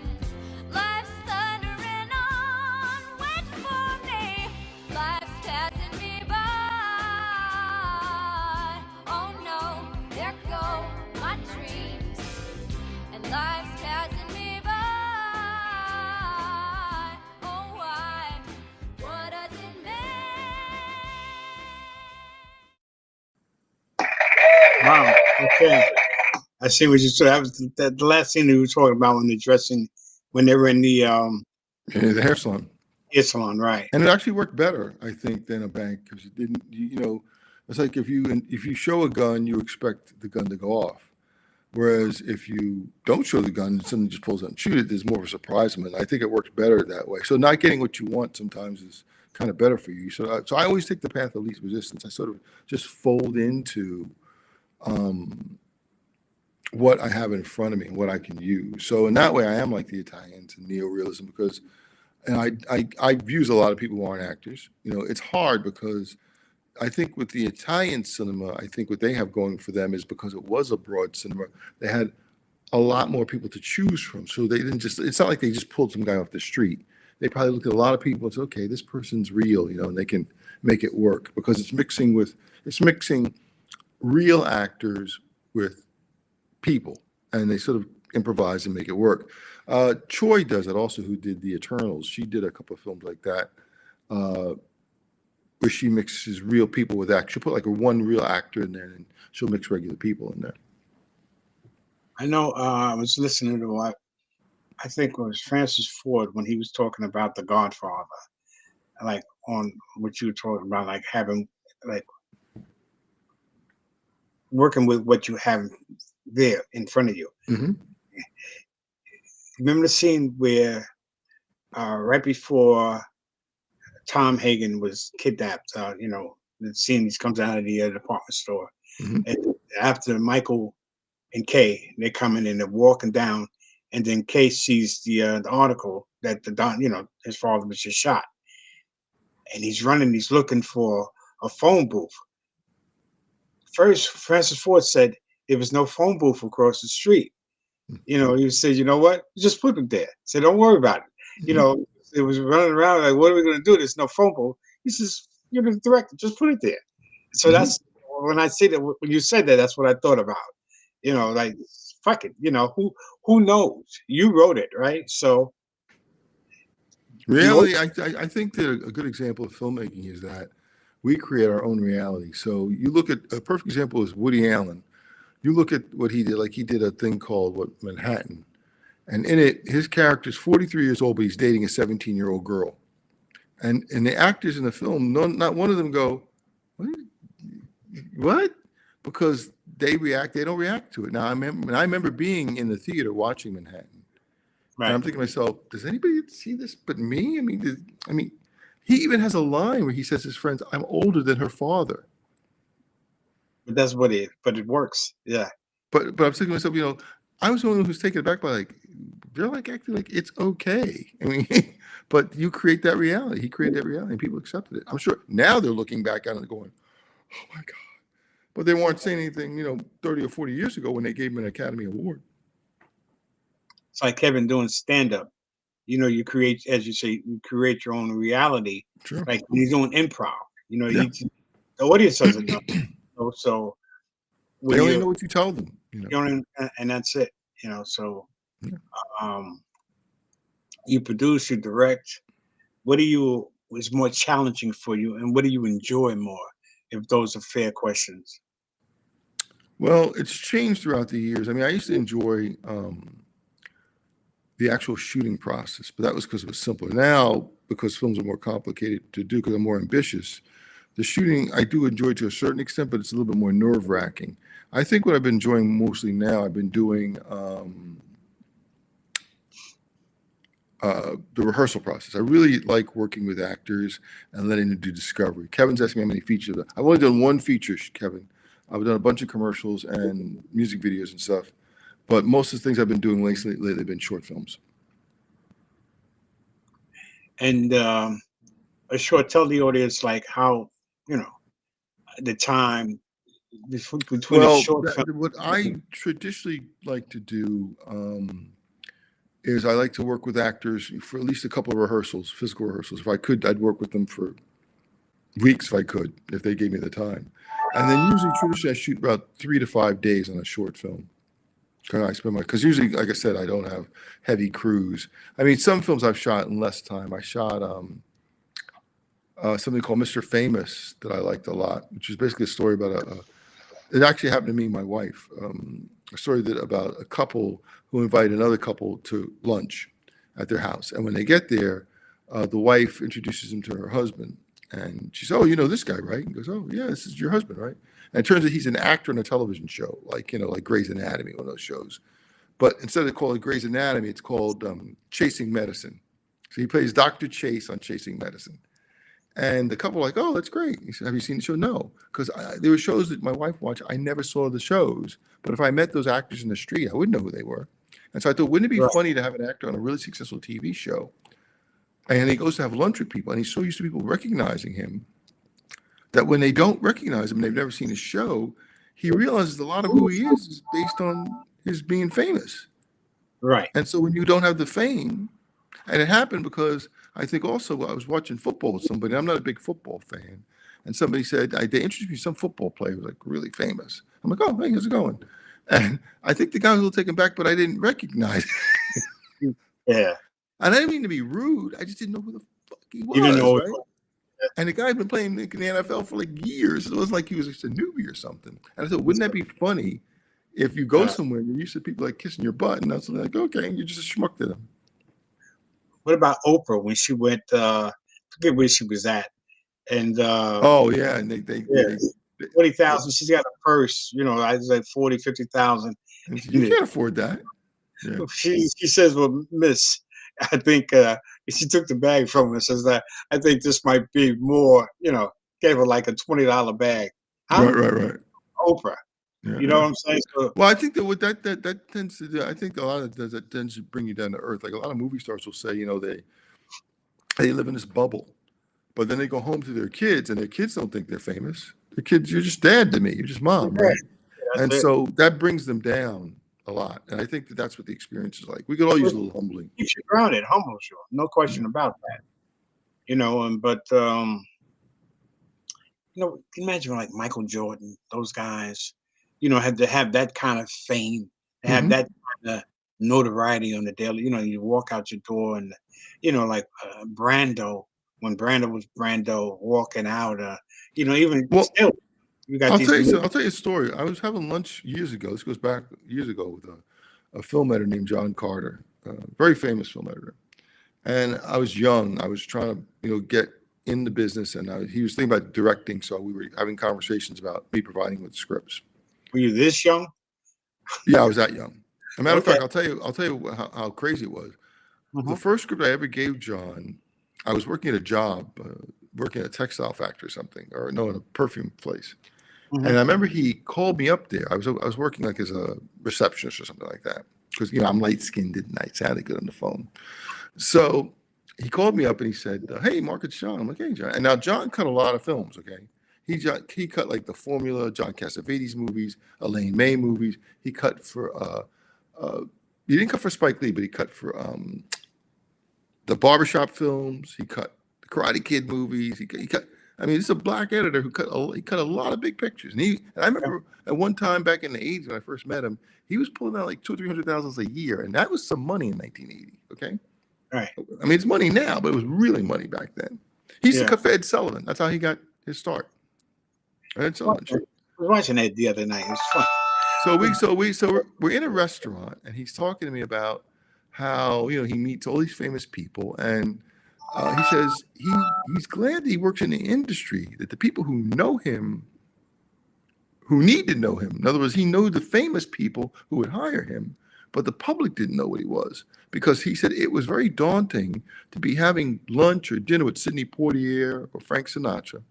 life's thundering on, wait for me, life's passing me by. Oh no, there go my dreams, and life's passing me by. Oh why, what does it mean? Wow. Okay. I see what you said. That was the last scene you were talking about when they're dressing, when they were in the The hair salon. hair salon, right? And it actually worked better, I think, than a bank because it didn't. It's like if you show a gun, you expect the gun to go off. Whereas if you don't show the gun and somebody just pulls out and shoot it, there's more of a surprise element. I think it works better that way. So not getting what you want sometimes is kind of better for you. So I always take the path of least resistance. I sort of just fold into what I have in front of me and what I can use. So in that way, I am like the Italians and neorealism because, and I use a lot of people who aren't actors. It's hard because I think with the Italian cinema, I think what they have going for them is because it was a broad cinema, they had a lot more people to choose from. So they didn't it's not like they just pulled some guy off the street. They probably looked at a lot of people and said, okay, this person's real, and they can make it work because it's mixing real actors with people, and they sort of improvise and make it work. Choi does it also, who did The Eternals. She did a couple of films like that, where she mixes real people with act. She'll put like one real actor in there, and she'll mix regular people in there. I know. I was listening to what I think it was Francis Ford when he was talking about The Godfather, like on what you were talking about, like having like working with what you have there in front of you. Mm-hmm. Remember the scene where right before Tom Hagen was kidnapped, the scene he comes out of the department store. Mm-hmm. And after Michael and Kay, they're coming and they're walking down, and then Kay sees the article that his father was just shot. And he's running, he's looking for a phone booth. First, Francis Ford said there was no phone booth across the street. He said, you know what? Just put it there. He said, don't worry about it. Mm-hmm. It was running around like, what are we going to do? There's no phone booth. He says, you're the director. Just put it there. So that's when I say that. When you said that, that's what I thought about. Like fuck it. Who knows? You wrote it, right? So really, I think that a good example of filmmaking is that we create our own reality. So you look at a perfect example is Woody Allen. You look at what he did. Like he did a thing called Manhattan. And in it, his character's 43 years old, but he's dating a 17-year-old girl. And the actors in the film, not one of them go, what? Because they don't react to it. Now, I remember being in the theater watching Manhattan. Right. And I'm thinking to myself, does anybody see this but me? I mean, he even has a line where he says to his friends, I'm older than her father. But it works. Yeah. But I'm thinking to myself, I was the one who's taken aback by like, they're like acting like it's okay. I mean, but you create that reality. He created that reality and people accepted it. I'm sure now they're looking back at it and going, oh my God. But they weren't saying anything, 30 or 40 years ago when they gave him an Academy Award. It's like Kevin doing stand-up. You create, as you say, you create your own reality. Sure. Like he's doing improv. The audience doesn't know. So they only know what you tell them. And that's it. So you produce, you direct. What is more challenging for you, and what do you enjoy more? If those are fair questions. Well, it's changed throughout the years. I mean, I used to enjoy the actual shooting process, but that was because it was simpler. Now, because films are more complicated to do, because I'm more ambitious, the shooting I do enjoy to a certain extent, but it's a little bit more nerve-wracking. I think what I've been enjoying mostly now, I've been doing the rehearsal process. I really like working with actors and letting them do discovery. Kevin's asking me how many features. I've only done one feature, Kevin. I've done a bunch of commercials and music videos and stuff, but most of the things I've been doing lately have been short films. And tell the audience like how the time between the Well, short film. what I traditionally like to do is I like to work with actors for at least a couple of rehearsals, physical rehearsals. If I could, I'd work with them for weeks if I could, if they gave me the time. And then usually, traditionally, I shoot about 3 to 5 days on a short film. Because usually, like I said, I don't have heavy crews. I mean, some films I've shot in less time. I shot something called Mr. Famous that I liked a lot, which is basically a story about it actually happened to me and my wife. A story about a couple who invite another couple to lunch at their house. And when they get there, the wife introduces him to her husband. And she says, "Oh, you know this guy, right?" And he goes, "Oh, yeah, this is your husband, right?" And it turns out he's an actor in a television show, like Grey's Anatomy, one of those shows. But instead of calling it Grey's Anatomy, it's called Chasing Medicine. So he plays Dr. Chase on Chasing Medicine. And the couple are like, "Oh, that's great." He said, "Have you seen the show?" "No," because there were shows that my wife watched. I never saw the shows, but if I met those actors in the street, I would know who they were. And so I thought, wouldn't it be funny to have an actor on a really successful TV show? And he goes to have lunch with people, and he's so used to people recognizing him that when they don't recognize him, they've never seen his show, he realizes a lot of who he is based on his being famous. Right. And so when you don't have the fame, and it happened because I think also I was watching football with somebody. I'm not a big football fan. And somebody said, they introduced me to some football player who was like really famous. I'm like, "Oh, hey, how's it going?" And I think the guy was a little taken back, but I didn't recognize him. Yeah. And I didn't mean to be rude. I just didn't know who the fuck he was. You didn't know. Right? And the guy had been playing in the NFL for like years. It wasn't like he was just a newbie or something. And I thought, wouldn't that be funny if you go somewhere and you're used to people like kissing your butt and that's like, okay, you're just a schmuck to them. What about Oprah when she went? Forget where she was at, and oh yeah, and they 40,000. She's got a purse. I was like 40, 50,000. You can't afford that. Yeah. She says, "Well, Miss, I think she took the bag from her. Says that I think this might be more. Gave her like a $20 bag." Huh? Right. Oprah. Yeah, you know what I'm saying? So, well, I think that what that tends to do, I think a lot of that tends to bring you down to earth. Like a lot of movie stars will say, they live in this bubble, but then they go home to their kids, and their kids don't think they're famous. The kids, "You're just dad to me. You're just mom, right?" And so that brings them down a lot. And I think that's what the experience is like. We could all use a little humbling. Keeps you grounded, humbles you. No question about that. But imagine like Michael Jordan, those guys, had to have that kind of fame, have that kind of notoriety on the daily. You walk out your door and, like Brando, when Brando was Brando walking out, even still. I'll tell you a story. I was having lunch years ago. This goes back years ago with a film editor named John Carter, very famous film editor. And I was young. I was trying to, get in the business, and he was thinking about directing. So we were having conversations about me providing with scripts. Were you this young? Yeah, I was that young. As a matter of fact, I'll tell you how crazy it was. The first script I ever gave John, I was working at a job, working at a textile factory or something, or no, in a perfume place. And I remember he called me up there. I was working like as a receptionist or something like that, because I'm light skinned and I sounded good on the phone. So he called me up and he said, "Hey, Mark, it's John." I'm like, "Hey, John." And now John cut a lot of films. Okay, he cut like The Formula, John Cassavetes movies, Elaine May movies. He cut for he didn't cut for Spike Lee, but he cut for the Barbershop films. He cut the Karate Kid movies. He cut. I mean, this is a black editor who cut a lot of big pictures. And I remember at one time back in the 80s when I first met him, he was pulling out like $200,000 or $300,000 a year, and that was some money in 1980. Okay, right. I mean, it's money now, but it was really money back then. He used to cut for Ed Sullivan. That's how he got his start. Ed Sullivan. I was watching that the other night. It was fun. So we're in a restaurant, and he's talking to me about how he meets all these famous people, and he says he's glad that he works in the industry, that the people who know him, who need to know him, in other words, he knew the famous people who would hire him, but the public didn't know what he was, because he said it was very daunting to be having lunch or dinner with Sidney Poitier or Frank Sinatra,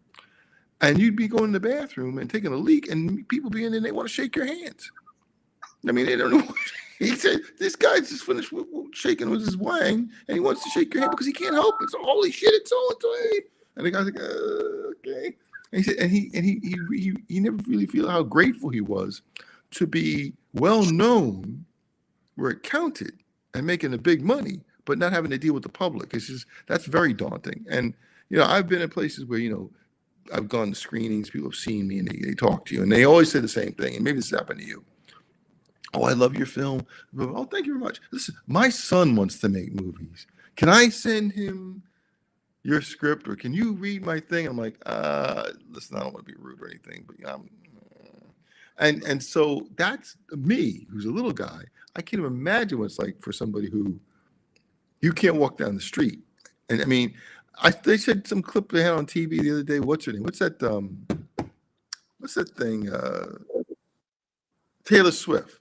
and you'd be going to the bathroom and taking a leak, and people be in there and they want to shake your hands. I mean, they don't know. He said, "This guy's just finished shaking with his wang, and he wants to shake your hand because he can't help it. So, holy shit, it's so." And the guy's like, "Okay." And he said, and he never really feel how grateful he was to be well known where it counted and making the big money, but not having to deal with the public. It's just, that's very daunting. And, I've been in places where, I've gone to screenings, people have seen me and they talk to you and they always say the same thing. And maybe this happened to you. Oh, I love your film. Oh, thank you very much. Listen, my son wants to make movies. Can I send him your script or can you read my thing? I'm like, listen, I don't want to be rude or anything, but and so that's me, who's a little guy. I can't even imagine what it's like for somebody who you can't walk down the street. And I mean, they said some clip they had on TV the other day. What's her name? What's that thing? Taylor Swift.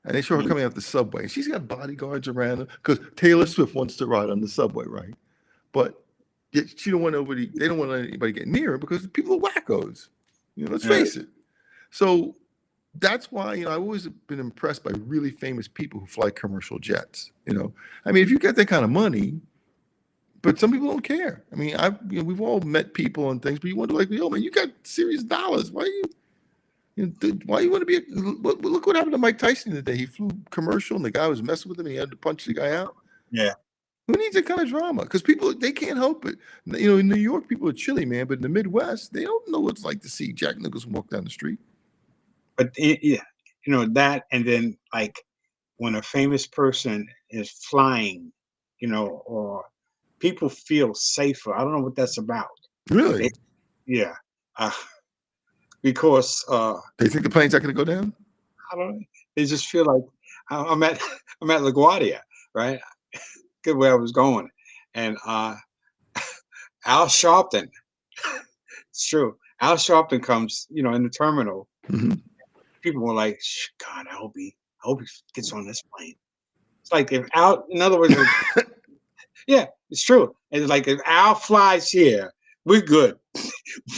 And they show her coming out the subway. And she's got bodyguards around her because Taylor Swift wants to ride on the subway, right? But she don't want nobody, they don't want anybody get near her because people are wackos. Let's face it. So that's why, I've always been impressed by really famous people who fly commercial jets. I mean, if you get that kind of money, but some people don't care. I mean, we've all met people and things, but you wonder, like, yo, man, you got serious dollars. Why why you want to be? Look what happened to Mike Tyson today. He flew commercial, and the guy was messing with him, and he had to punch the guy out. Yeah. Who needs that kind of drama? Because people, they can't help it. In New York, people are chilly, man, but in the Midwest, they don't know what it's like to see Jack Nicholson walk down the street. But that, and then like when a famous person is flying, or people feel safer. I don't know what that's about. Really? Yeah. Because they think the plane's not going to go down. I don't know. They just feel like I'm at LaGuardia, right? Good where I was going, and Al Sharpton. It's true. Al Sharpton comes, in the terminal. Mm-hmm. People were like, "God, I hope he gets on this plane." It's like if Al, in other words, yeah, it's true. It's like if Al flies here, we're good.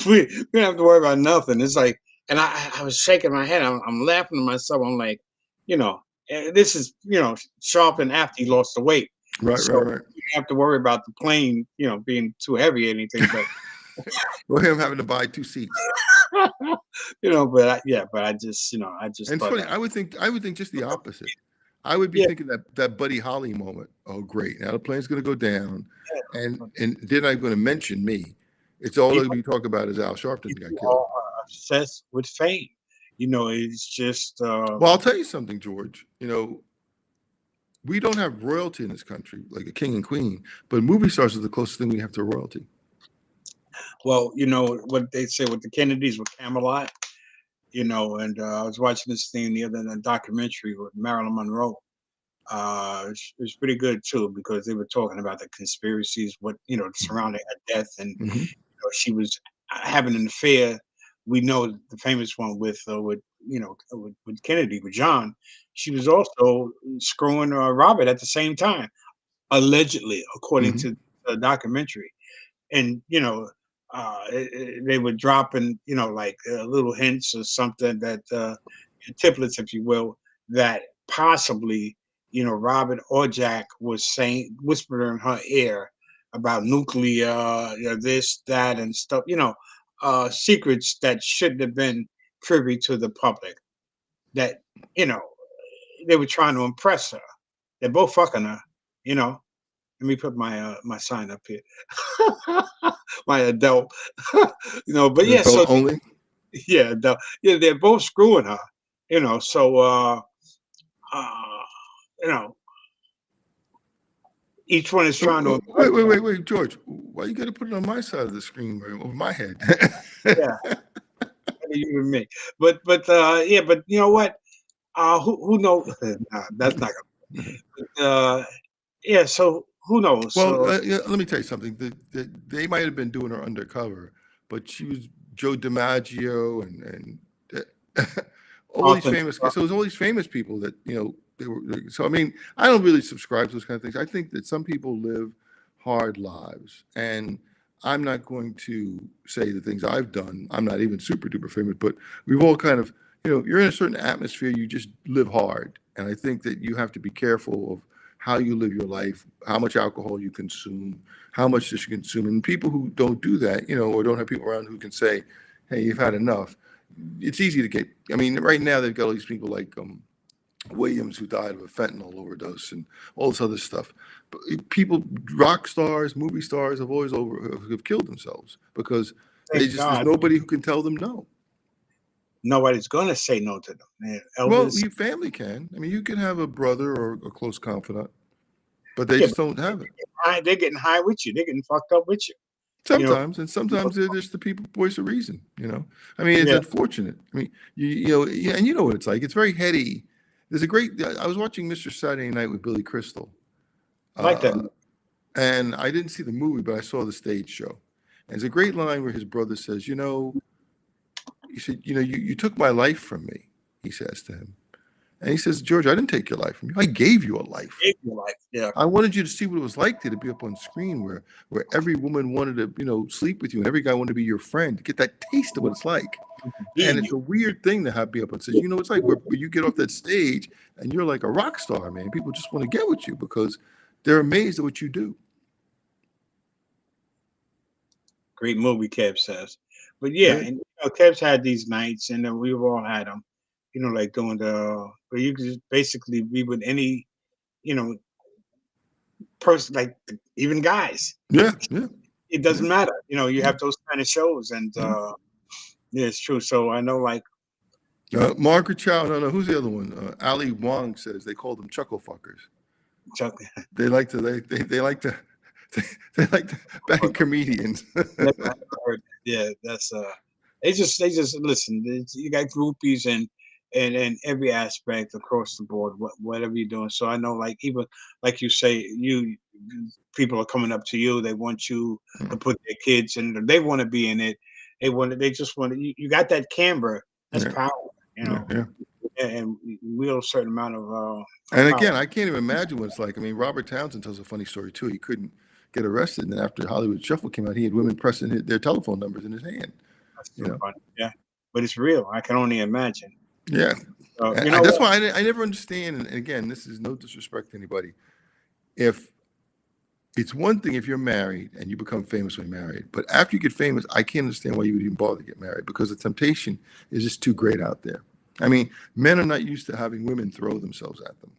we don't have to worry about nothing. It's like, and I was shaking my head. I'm laughing to myself. I'm like, this is, Sharpton after he lost the weight. Right. You don't have to worry about the plane, being too heavy or anything. But or him having to buy 2 seats. But I just, And funny, I would think just the opposite. I would be thinking that Buddy Holly moment. Oh, great! Now the plane's going to go down, and then I'm going to mention me. It's all that we talk about is Al Sharpton got killed. Obsessed with fame. It's just. Well, I'll tell you something, George. We don't have royalty in this country, like a king and queen, but movie stars are the closest thing we have to royalty. Well, what they say with the Kennedys with Camelot, and I was watching this thing the other documentary with Marilyn Monroe. It was pretty good too because they were talking about the conspiracies, surrounding her death, and she was having an affair. We know the famous one with Kennedy, with John. She was also screwing Robert at the same time, allegedly, according to the documentary. And they were dropping, like little hints or something that templates, if you will, that possibly, Robert or Jack was whispering in her ear about nuclear, this, that, and stuff, secrets that shouldn't have been privy to the public. That, they were trying to impress her. They're both fucking her, Let me put my my sign up here. My adult, but yeah, so only. Yeah, they're both screwing her, so each one is trying to. Wait, George. Why you got to put it on my side of the screen, over my head? Yeah, you and me. But you know what? Who knows? Nah, that's not gonna. Yeah. So who knows? Well, let me tell you something. They might have been doing her undercover, but she was Joe DiMaggio and all these famous. So it was all these famous people that they were. So I mean, I don't really subscribe to those kind of things. I think that some people live hard lives, and I'm not going to say the things I've done. I'm not even super duper famous, but we've all kind of, you're in a certain atmosphere. You just live hard, and I think that you have to be careful of how you live your life, how much alcohol you consume, how much you consume. And people who don't do that, or don't have people around who can say, hey, you've had enough. It's easy to get. I mean, right now they've got all these people like Williams, who died of a fentanyl overdose and all this other stuff. But people, rock stars, movie stars have always have killed themselves because there's nobody who can tell them no. Nobody's going to say no to them. Well, your family can. I mean, you can have a brother or a close confidant, but they just don't have it. They're getting high with you. They're getting fucked up with you. Sometimes, and sometimes they're just the people voice of reason. I mean, it's unfortunate. I mean, and you know what it's like. It's very heady. There's a great. I was watching Mr. Saturday Night with Billy Crystal. I like that. And I didn't see the movie, but I saw the stage show. And there's a great line where his brother says, he said, you took my life from me, he says to him. And he says, George, I didn't take your life from you. I gave you a life. Yeah. I wanted you to see what it was like to be up on screen where every woman wanted to, sleep with you and every guy wanted to be your friend, to get that taste of what it's like. And it's a weird thing to be up and say, it's like where you get off that stage and you're like a rock star, man. People just want to get with you because they're amazed at what you do. Great movie, Kev says. But and Kev's had these nights, and then we've all had them. Like doing where you can just basically be with any, person, like even guys. Yeah. It doesn't matter. You have those kind of shows, and it's true. So I know, like Margaret Chow. No, who's the other one? Ali Wong says they call them chuckle fuckers. They like to they like to bang comedians. Yeah, that's they just listen. You got groupies and every aspect across the board, whatever you're doing. So I know, like, even like you say, people are coming up to you. They want you to put their kids in. They want to be in it. They just want to. You got that camera. That's power. And wield a certain amount of. And again, I can't even imagine what it's like. I mean, Robert Townsend tells a funny story too. He couldn't get arrested, and then after Hollywood Shuffle came out, he had women pressing their telephone numbers in his hand. That's so funny. Yeah, but it's real. I can only imagine. Yeah, that's why I never understand. And again, this is no disrespect to anybody. If it's one thing if you're married and you become famous when you're married, but after you get famous, I can't understand why you would even bother to get married because the temptation is just too great out there. I mean, men are not used to having women throw themselves at them.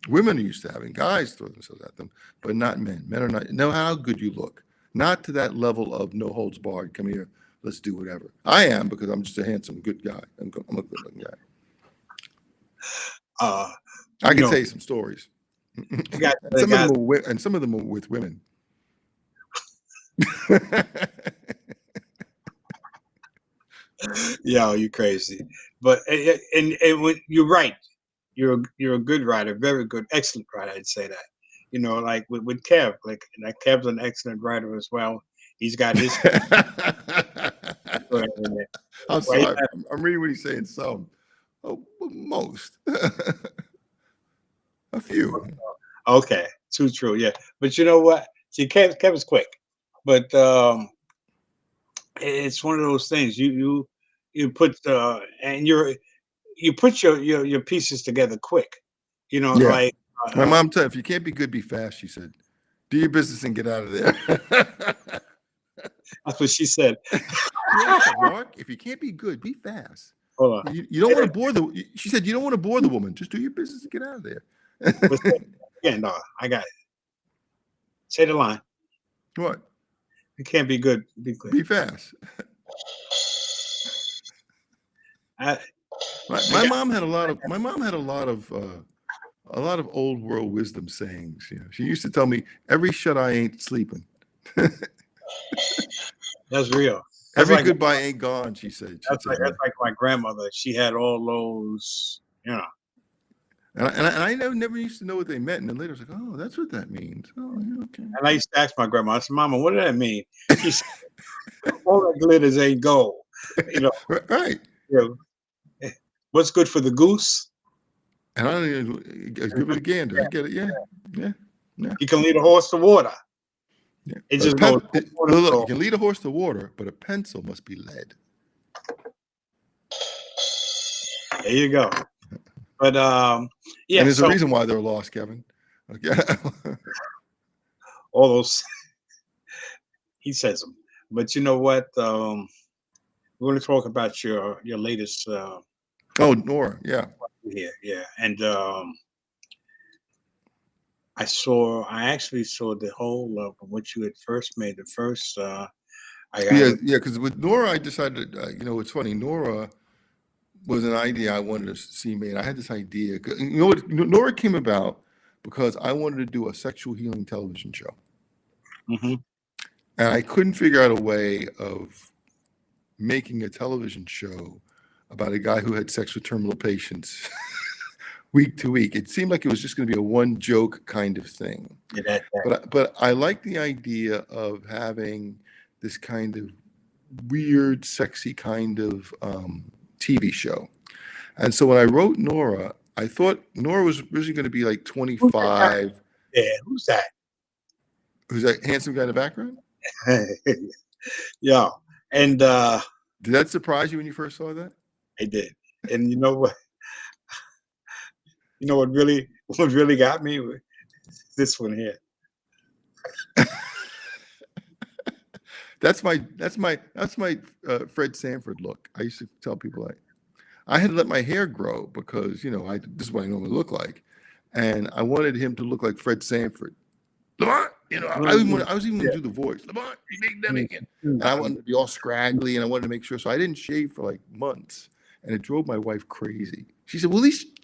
Women are used to having guys throw themselves at them, but not men. Men are not. Know how good you look. Not to that level of no holds barred. Come here, let's do whatever. I am because I'm just a handsome, good guy. I'm a good-looking guy. I can tell you some stories. Some of them are with women. Yo, you crazy. But and you're right. You're a good writer, very good, excellent writer. I'd say that. Like with Kev, like Kev's an excellent writer as well. He's got his. I'm sorry. I'm reading what he's saying. Some, most, a few. Okay, too true. Yeah, but you know what? See, Kev is quick, but it's one of those things. You put and you put your pieces together quick. Like my mom said, if you can't be good, be fast. She said, do your business and get out of there. That's what she said. Mark, if you can't be good, be fast. Hold on. You don't want to bore she said, you don't want to bore the woman. Just do your business and get out of there. Yeah, no, I got it. Say the line. What? You can't be good. Be quick. Be fast. My mom had a lot of old world wisdom sayings. She used to tell me, every shut eye ain't sleeping. That's real. Every goodbye ain't gone, she said. That's like my grandmother. She had all those, And I never used to know what they meant. And then later I was like, oh, that's what that means. Oh, yeah, okay. And I used to ask my grandma, I said, Mama, what did that mean? She said, all that glitters ain't gold. Right. What's good for the goose? And I don't even give it a gander. I get it. Yeah. You can lead a horse to water. Yeah. It just goes. Look, you can lead a horse to water, but a pencil must be lead. There you go. But and there's a reason why they're lost, Kevin. Okay. All those he says them. But you know what? We're going to talk about your latest Oh, Nora, yeah. here, yeah. And I actually saw the whole of what you had first made. The first, I got Yeah, it. yeah, because with Nora, I decided, it's funny. Nora was an idea I wanted to see made. I had this idea. You know what? Nora came about because I wanted to do a sexual healing television show. Mm-hmm. And I couldn't figure out a way of making a television show about a guy who had sex with terminal patients week to week. It seemed like it was just going to be a one joke kind of thing. Yeah, But I like the idea of having this kind of weird, sexy kind of TV show. And so when I wrote Nora, I thought Nora was originally going to be like 25. Yeah, who's that? Who's that handsome guy in the background? Yeah. And did that surprise you when you first saw that? It did. And you know what? You know what really got me? This one here. That's my Fred Sanford look. I used to tell people I had to let my hair grow because this is what I normally look like, and I wanted him to look like Fred Sanford. Lamont, I was even going to do the voice. Lamont, you make them again. And I wanted to be all scraggly, and I wanted to make sure. So I didn't shave for like months, and it drove my wife crazy. She said, "Well, at least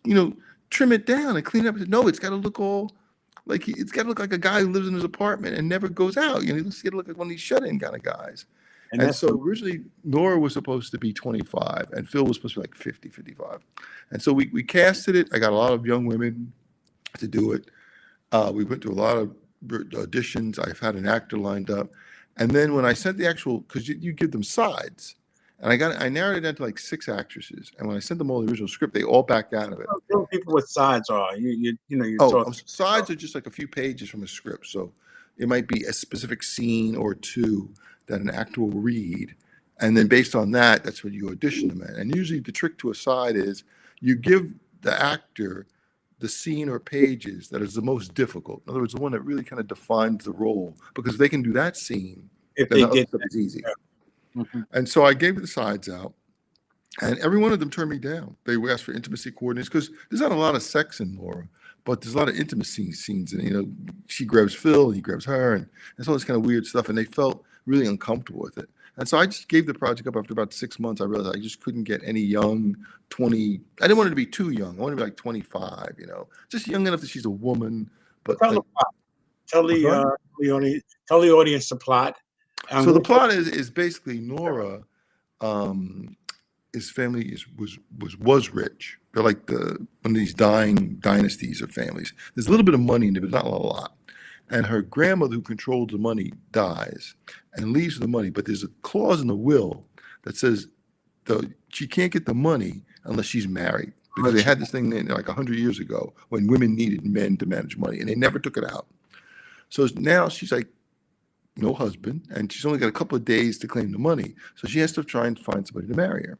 trim it down and clean it up." I said, "No, it's got to look all like it's got to look like a guy who lives in his apartment and never goes out. It's got to look like one of these shut-in kind of guys." And so originally Nora was supposed to be 25 and Phil was supposed to be like 50, 55. And so we casted it. I got a lot of young women to do it. We went to a lot of auditions. I've had an actor lined up. And then when I sent the actual, because you give them sides, and I narrowed it down to like 6 actresses. And when I sent them all the original script, they all backed out of it. Tell people what sides are. You're sides are just like a few pages from a script. So it might be a specific scene or two that an actor will read. And then based on that, that's what you audition them in. And usually the trick to a side is you give the actor the scene or pages that is the most difficult. In other words, the one that really kind of defines the role. Because if they can do that scene, if then they the other get stuff is easy. Yeah. Mm-hmm. And so I gave the sides out. And every one of them turned me down. They asked for intimacy coordinates because there's not a lot of sex in Nora, but there's a lot of intimacy scenes. And, she grabs Phil, he grabs her, and it's all this kind of weird stuff. And they felt really uncomfortable with it. And so I just gave the project up after about 6 months. I realized I just couldn't get any young 20. I didn't want her to be too young. I wanted to be like 25, just young enough that she's a woman. But tell the audience the plot. So the plot is basically Nora. His family was rich. They're like one of these dying dynasties of families. There's a little bit of money in it, but not a lot. And her grandmother, who controls the money, dies and leaves the money. But there's a clause in the will that says she can't get the money unless she's married. Because they had this thing like 100 years ago when women needed men to manage money, and they never took it out. So now she's like, no husband, and she's only got a couple of days to claim the money. So she has to try and find somebody to marry her.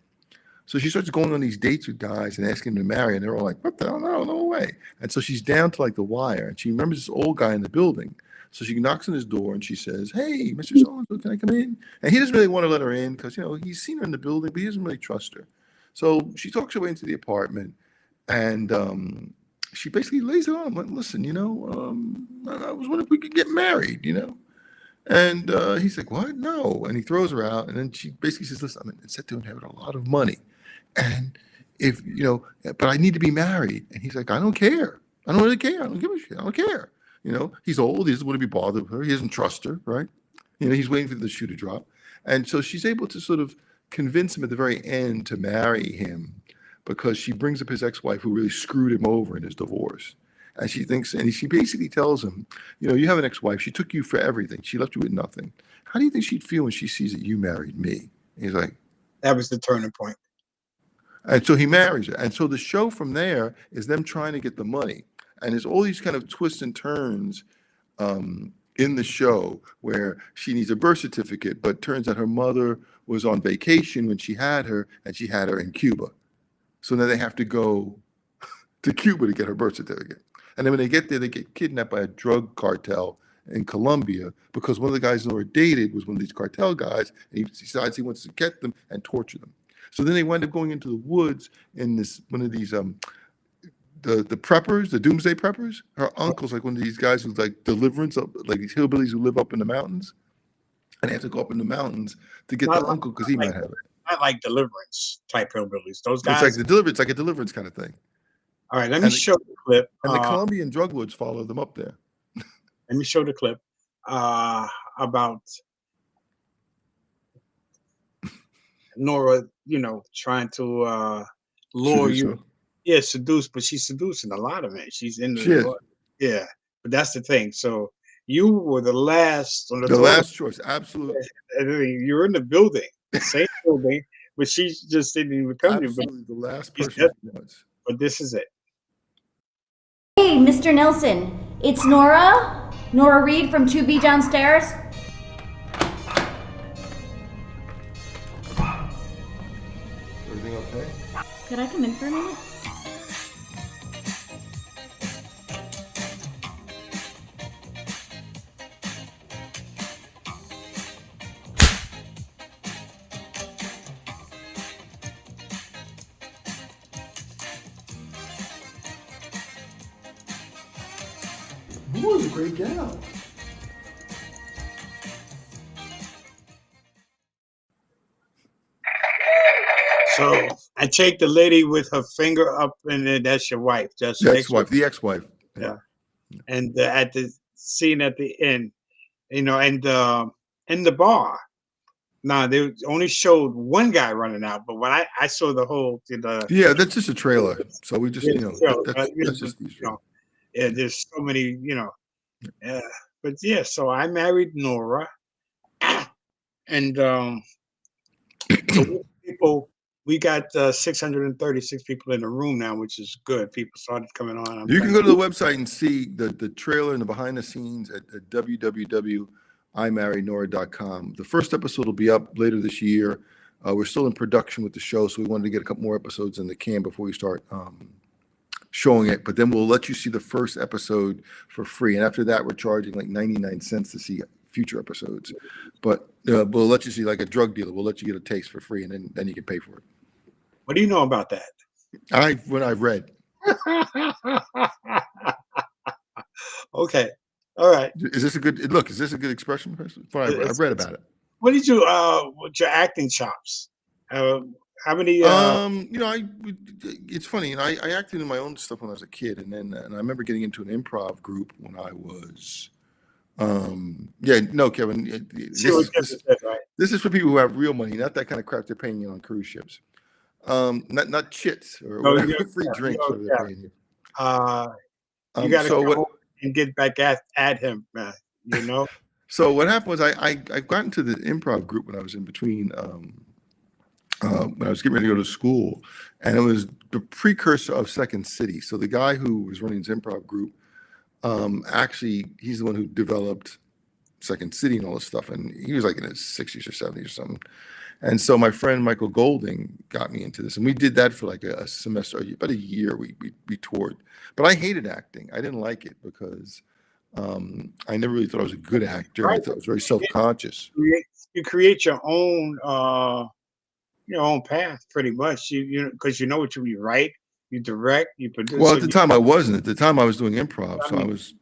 So she starts going on these dates with guys and asking them to marry, and they're all like, what the hell? No way. And so she's down to like the wire, and she remembers this old guy in the building. So she knocks on his door and she says, hey, Mr. So-and-so, can I come in? And he doesn't really want to let her in because, he's seen her in the building, but he doesn't really trust her. So she talks her way into the apartment, and she basically lays it on him. Like, listen, I was wondering if we could get married, And he's like, what? No. And he throws her out. And then she basically says, listen, I'm set to inherit a lot of money. And if, but I need to be married. And he's like, I don't care. I don't really care. I don't give a shit. I don't care. He's old. He doesn't want to be bothered with her. He doesn't trust her, right? He's waiting for the shoe to drop. And so she's able to sort of convince him at the very end to marry him because she brings up his ex-wife who really screwed him over in his divorce. And she basically tells him, you have an ex-wife. She took you for everything. She left you with nothing. How do you think she'd feel when she sees that you married me? And he's like, that was the turning point. And so he marries her. And so the show from there is them trying to get the money. And there's all these kind of twists and turns in the show where she needs a birth certificate, but turns out her mother was on vacation when she had her, and she had her in Cuba. So now they have to go to Cuba to get her birth certificate. And then when they get there, they get kidnapped by a drug cartel in Colombia because one of the guys Nora dated was one of these cartel guys, and he decides he wants to get them and torture them. So then they wind up going into the woods in this one of these the preppers, the doomsday preppers. Her uncle's like one of these guys who's like deliverance, like these hillbillies who live up in the mountains, and they have to go up in the mountains to get the uncle because he might have it. Not like deliverance type hillbillies. Those It's guys. like a deliverance kind of thing. All right, let me show the clip. And the Colombian drug lords follow them up there. Let me show the clip about Nora, trying to lure Seduce you. her. Yeah, seduce, but she's seducing a lot of men. She's in the yeah, but that's the thing. So you were the last on the last choice, absolutely. You're in the building, the same building, but she just didn't even come to you. Absolutely, the last person was. But this is it. Hey, Mr. Nelson, it's Nora Reed from 2B downstairs. Everything okay? Could I come in for a minute? Ooh, it's a great gal. So I take the lady with her finger up, and then that's your wife. That's the ex-wife. The ex-wife. Yeah. And at the scene at the end, and in the bar. Now they only showed one guy running out, but when I saw the whole, yeah, that's just a trailer. So we just, that's just yeah, there's so many, but yeah. So I married Nora, and so people. We got 636 people in the room now, which is good. People started coming on. You can go to the website and see the trailer and the behind the scenes at www.imarriednora.com. The first episode will be up later this year. We're still in production with the show, so we wanted to get a couple more episodes in the can before we start showing it. But then we'll let you see the first episode for free. And after that, we're charging like 99 cents to see future episodes. But we'll let you see like a drug dealer. We'll let you get a taste for free, and then you can pay for it. What do you know about that? I've read. Okay. All right. Is this a good expression? I've read about it. What did you with your acting chops? How many it's funny, and I acted in my own stuff when I was a kid, and I remember getting into an improv group when I was Kevin, this is for people who have real money, not that kind of crap they're paying you on cruise ships. Not chits or whatever, free drinks. They're paying you. You got to go and get back at him, man. So what happened was I got into the improv group when I was in between. When I was getting ready to go to school, and it was the precursor of Second City. So the guy who was running this improv group, actually, he's the one who developed Second City and all this stuff. And he was like in his 60s or 70s or something. And so my friend Michael Golding got me into this, and we did that for like a semester, about a year. We toured, but I hated acting. I didn't like it because I never really thought I was a good actor. Right. I thought I was very self-conscious. You create your own path, pretty much. Because you know what you write, you direct, you produce. Well, at the time I wasn't. At the time I was doing improv, so I was.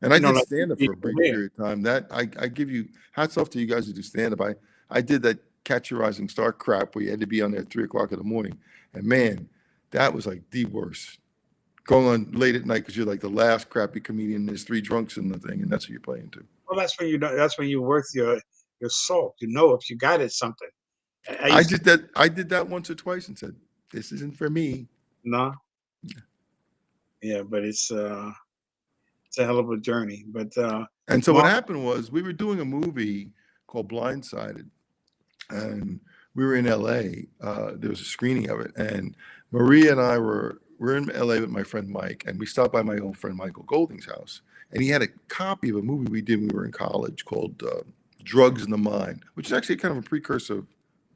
And I did stand-up for a brief period of time. That I give you hats off to you guys who do stand-up. I did that Catch Your Rising Star crap where you had to be on there at 3:00 in the morning, and man, that was like the worst. Going on late at night because you're like the last crappy comedian. There's 3 drunks in the thing, and that's what you're playing to. Well, that's when you work your soul. If you got it, something. I did that once or twice and said, "This isn't for me." No. Yeah, but it's a hell of a journey. But and so what happened was we were doing a movie called Blindsided, and we were in LA. There was a screening of it, and Maria and I were in LA with my friend Mike, and we stopped by my old friend Michael Golding's house, and he had a copy of a movie we did when we were in college called Drugs in the Mind, which is actually kind of a precursor of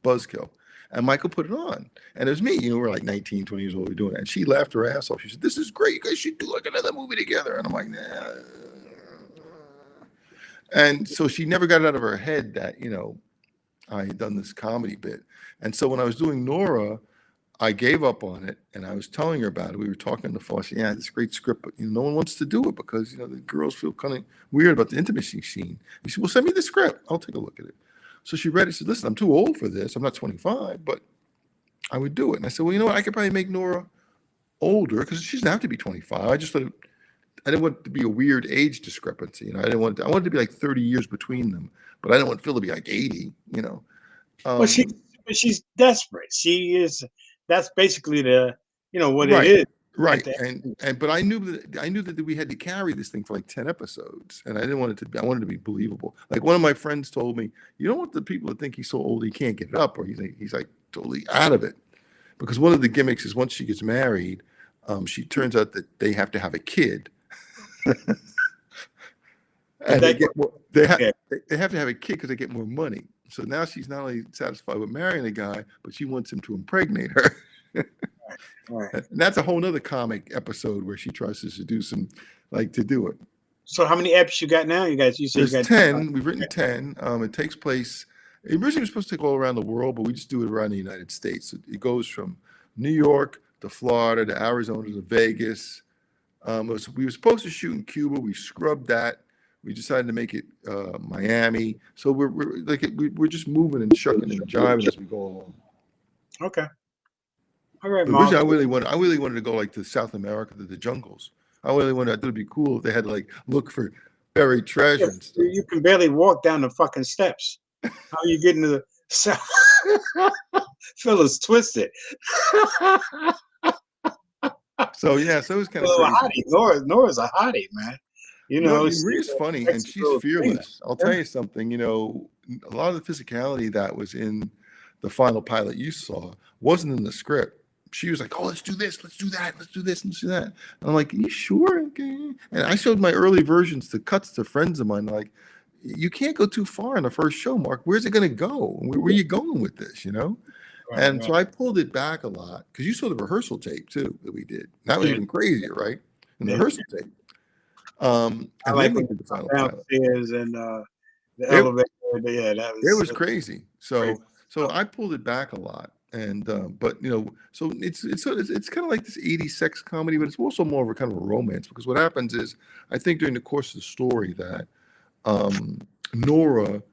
Buzzkill. And Michael put it on. And it was me, we're like 19, 20 years old, we're doing it. And she laughed her ass off. She said, "This is great. You guys should do like another movie together." And I'm like, nah. And so she never got it out of her head that, I had done this comedy bit. And so when I was doing Nora, I gave up on it, and I was telling her about it. We were talking on the phone. She said, "Yeah, it's a great script, but no one wants to do it because the girls feel kind of weird about the intimacy scene." He said, "Well, send me the script. I'll take a look at it." So she read it. She said, "Listen, I'm too old for this. I'm not 25, but I would do it." And I said, "Well, you know what? I could probably make Nora older because she doesn't have to be 25. I just thought I didn't want it to be a weird age discrepancy. I wanted it to be like 30 years between them, but I didn't want Phil to be like 80. Well, she's desperate. She is. That's basically what Right. it is. Right. But I knew that we had to carry this thing for like 10 episodes, and I didn't want it to be. I wanted it to be believable. Like one of my friends told me, "You don't want the people to think he's so old he can't get it up, or he's like totally out of it." Because one of the gimmicks is once she gets married, she turns out that they have to have a kid. And they have to have a kid because they get more money. So now she's not only satisfied with marrying a guy, but she wants him to impregnate her. Right. And that's a whole nother comic episode where she tries to seduce him, to do it. So how many eps you got now? You said you There's got 10. We've written 10. It takes place. It originally was supposed to take all around the world, but we just do it around the United States. It goes from New York to Florida to Arizona to Vegas. We were supposed to shoot in Cuba. We scrubbed that. We decided to make it Miami. So we're just moving and shucking and jiving as we go along. Okay. All right, But Mark. originally, I really wanted to go to South America to the jungles. I thought it'd be cool if they had to look for buried treasure and stuff. You can barely walk down the fucking steps. How are you getting to the South? Phil is twisted. So it was kind of crazy. Nora's a hottie, man. Maria's funny and she's fearless. I'll tell you something. A lot of the physicality that was in the final pilot you saw wasn't in the script. She was like, "Oh, let's do this, let's do that, let's do this, let's do that." And I'm like, "Are you sure?" Okay. And I showed my early versions to cuts to friends of mine, like, "You can't go too far in the first show, Mark. Where's it going to go? Where are you going with this?" Right. So I pulled it back a lot because you saw the rehearsal tape too that we did. That was even crazier, right? In the rehearsal tape. And then we did the final pilot. And the elevator. Yeah, it was crazy. So I pulled it back a lot. And but so it's kind of like this 80s sex comedy, but it's also more of a kind of a romance because what happens is I think during the course of the story that Nora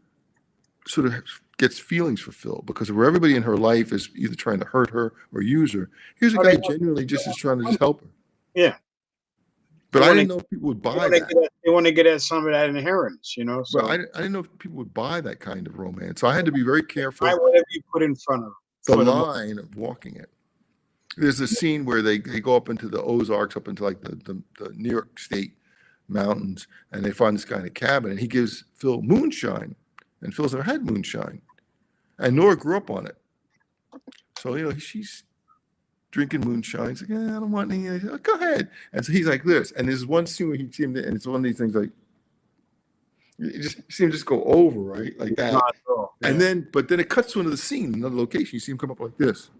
sort of gets feelings for Phil because where everybody in her life is either trying to hurt her or use her, here's a guy genuinely just is trying to just help her. Yeah. But I didn't know if people would buy that. They want to get at some of that inheritance, So I didn't know if people would buy that kind of romance. So I had to be very careful. Buy whatever you put in front of the line of walking it. There's a scene where they go up into the Ozarks, up into the New York State mountains, and they find this guy in a cabin, and he gives Phil moonshine, and Phil's never had moonshine, and Nora grew up on it. So she's drinking moonshine. He's like, "I don't want any." Like, "Oh, go ahead." And so he's like this, and there's one scene where he seemed, and it's one of these things like. You see him just go over, right? Like that. Yeah. And then it cuts to another scene, another location. You see him come up like this.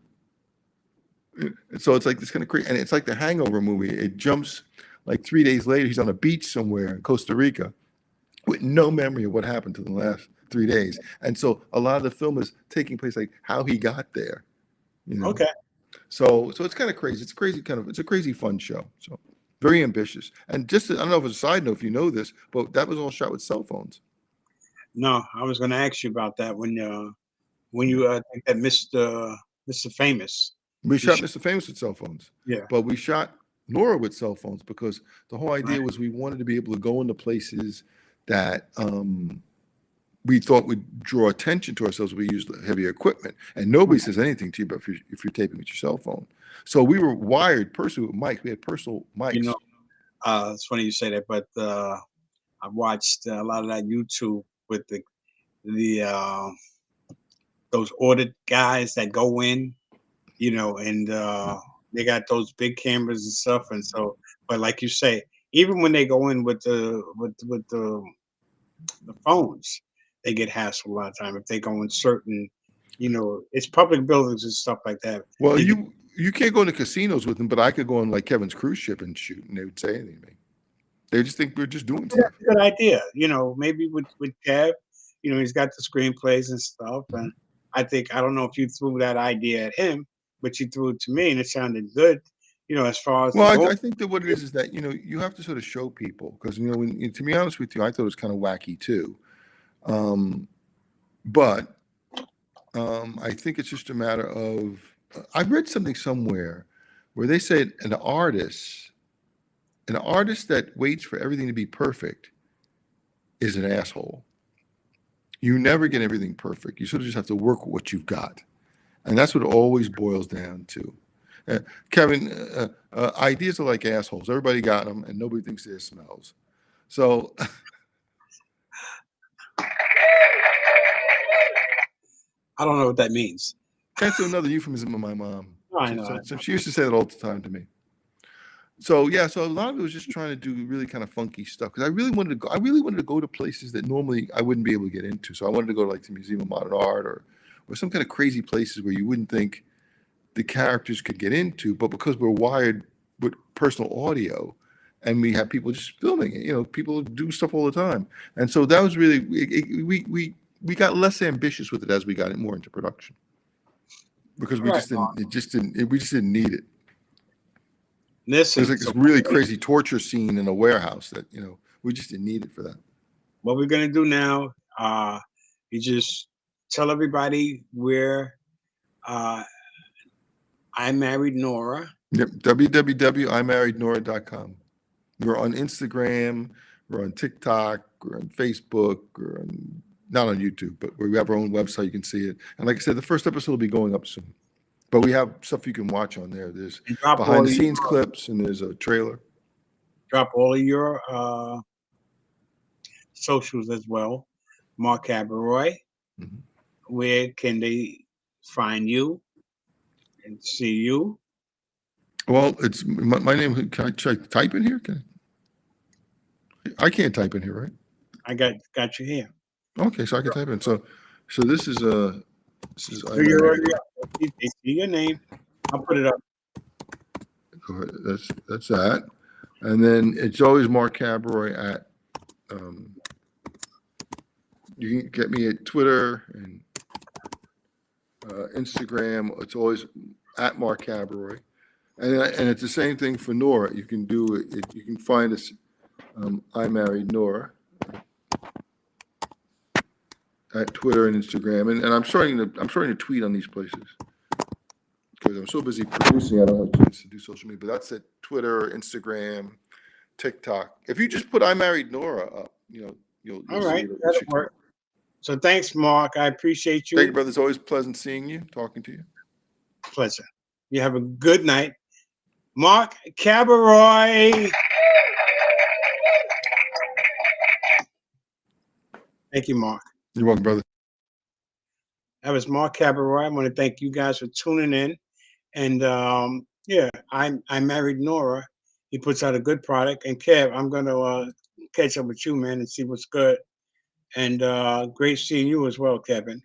And so it's like this kind of crazy. And it's like the Hangover movie. It jumps like 3 days later. He's on a beach somewhere in Costa Rica with no memory of what happened to the last 3 days. And so a lot of the film is taking place like how he got there. Okay. So it's kind of crazy. It's crazy it's a crazy fun show. So very ambitious. And just, I don't know if it's a side note if you know this, but that was all shot with cell phones. No, I was going to ask you about that when you think that Mr. Famous. We shot Mr. Famous with cell phones. Yeah. But we shot Nora with cell phones because the whole idea was we wanted to be able to go into places that we thought would draw attention to ourselves. We used heavier equipment, and nobody says anything to you about if you're taping with your cell phone. So we were wired personally with mics. We had personal mics. It's funny you say that, but I watched a lot of that YouTube with the those audit guys that go in, and they got those big cameras and stuff, and so. But like you say, even when they go in with the phones, they get hassled a lot of time if they go in certain You know, it's public buildings and stuff like that. Well, you can't go into casinos with them, but I could go on like Kevin's cruise ship and shoot, and they would say anything to me. They just think we're just doing stuff. Good idea. You know, maybe with Kev, you know, he's got the screenplays and stuff, and I don't know if you threw that idea at him, but you threw it to me, and it sounded good. You know, as far as Well, I think that what it is that, you know, you have to sort of show people because, you know, to be honest with you, I thought it was kind of wacky too. But I think it's just a matter of, I read something somewhere where they said an artist that waits for everything to be perfect is an asshole. You never get everything perfect. You sort of just have to work with what you've got. And that's what it always boils down to. Kevin, ideas are like assholes. Everybody got them, and nobody thinks they're smells. So, I don't know what that means. That's another euphemism of my mom. I know. So she used to say that all the time to me. So yeah, so a lot of it was just trying to do really kind of funky stuff because I really wanted to go to places that normally I wouldn't be able to get into. So I wanted to go to like the Museum of Modern Art or some kind of crazy places where you wouldn't think the characters could get into, but because we're wired with personal audio and we have people just filming it, you know, people do stuff all the time. And so that was really, we got less ambitious with it as we got it more into production because we just didn't need it. Listen, there's like this really crazy torture scene in a warehouse that, you know, we just didn't need it for that. What we're going to do now, you just tell everybody where I married Nora. Yep, www.imarriednora.com. We're on Instagram, we're on TikTok, we're on Facebook, we're on, not on YouTube, but we have our own website, you can see it. And like I said, the first episode will be going up soon. But we have stuff you can watch on there. There's behind the scenes clips and there's a trailer. Drop all of your socials as well. Mark Cabaroy. Mm-hmm. Where can they find you and see you? Well, it's my name. Can I type in here? I can't type in here, right? I got you here. Okay, so I can type in. So this is do your name. I'll put it up. That's that, and then it's always Mark Cabaroy at. You can get me at Twitter and Instagram. It's always at Mark Cabaroy, and it's the same thing for Nora. You can do it. You can find us. I married Nora at Twitter and Instagram, and I'm starting to tweet on these places because I'm so busy producing. I don't have a chance to do social media. But that's at Twitter, Instagram, TikTok. If you just put I married Nora up, you'll all see right, it. that'll work. So thanks, Mark. I appreciate you. Thank you, brother. It's always pleasant seeing you, talking to you. Pleasure. You have a good night. Mark Cabaroy. Thank you, Mark. You're welcome, brother. That was Mark Cabaroy. I want to thank you guys for tuning in. And yeah, I married Nora. He puts out a good product. And Kev, I'm going to catch up with you, man, and see what's good. And great seeing you as well, Kevin.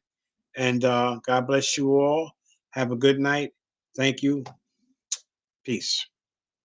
And God bless you all. Have a good night. Thank you. Peace.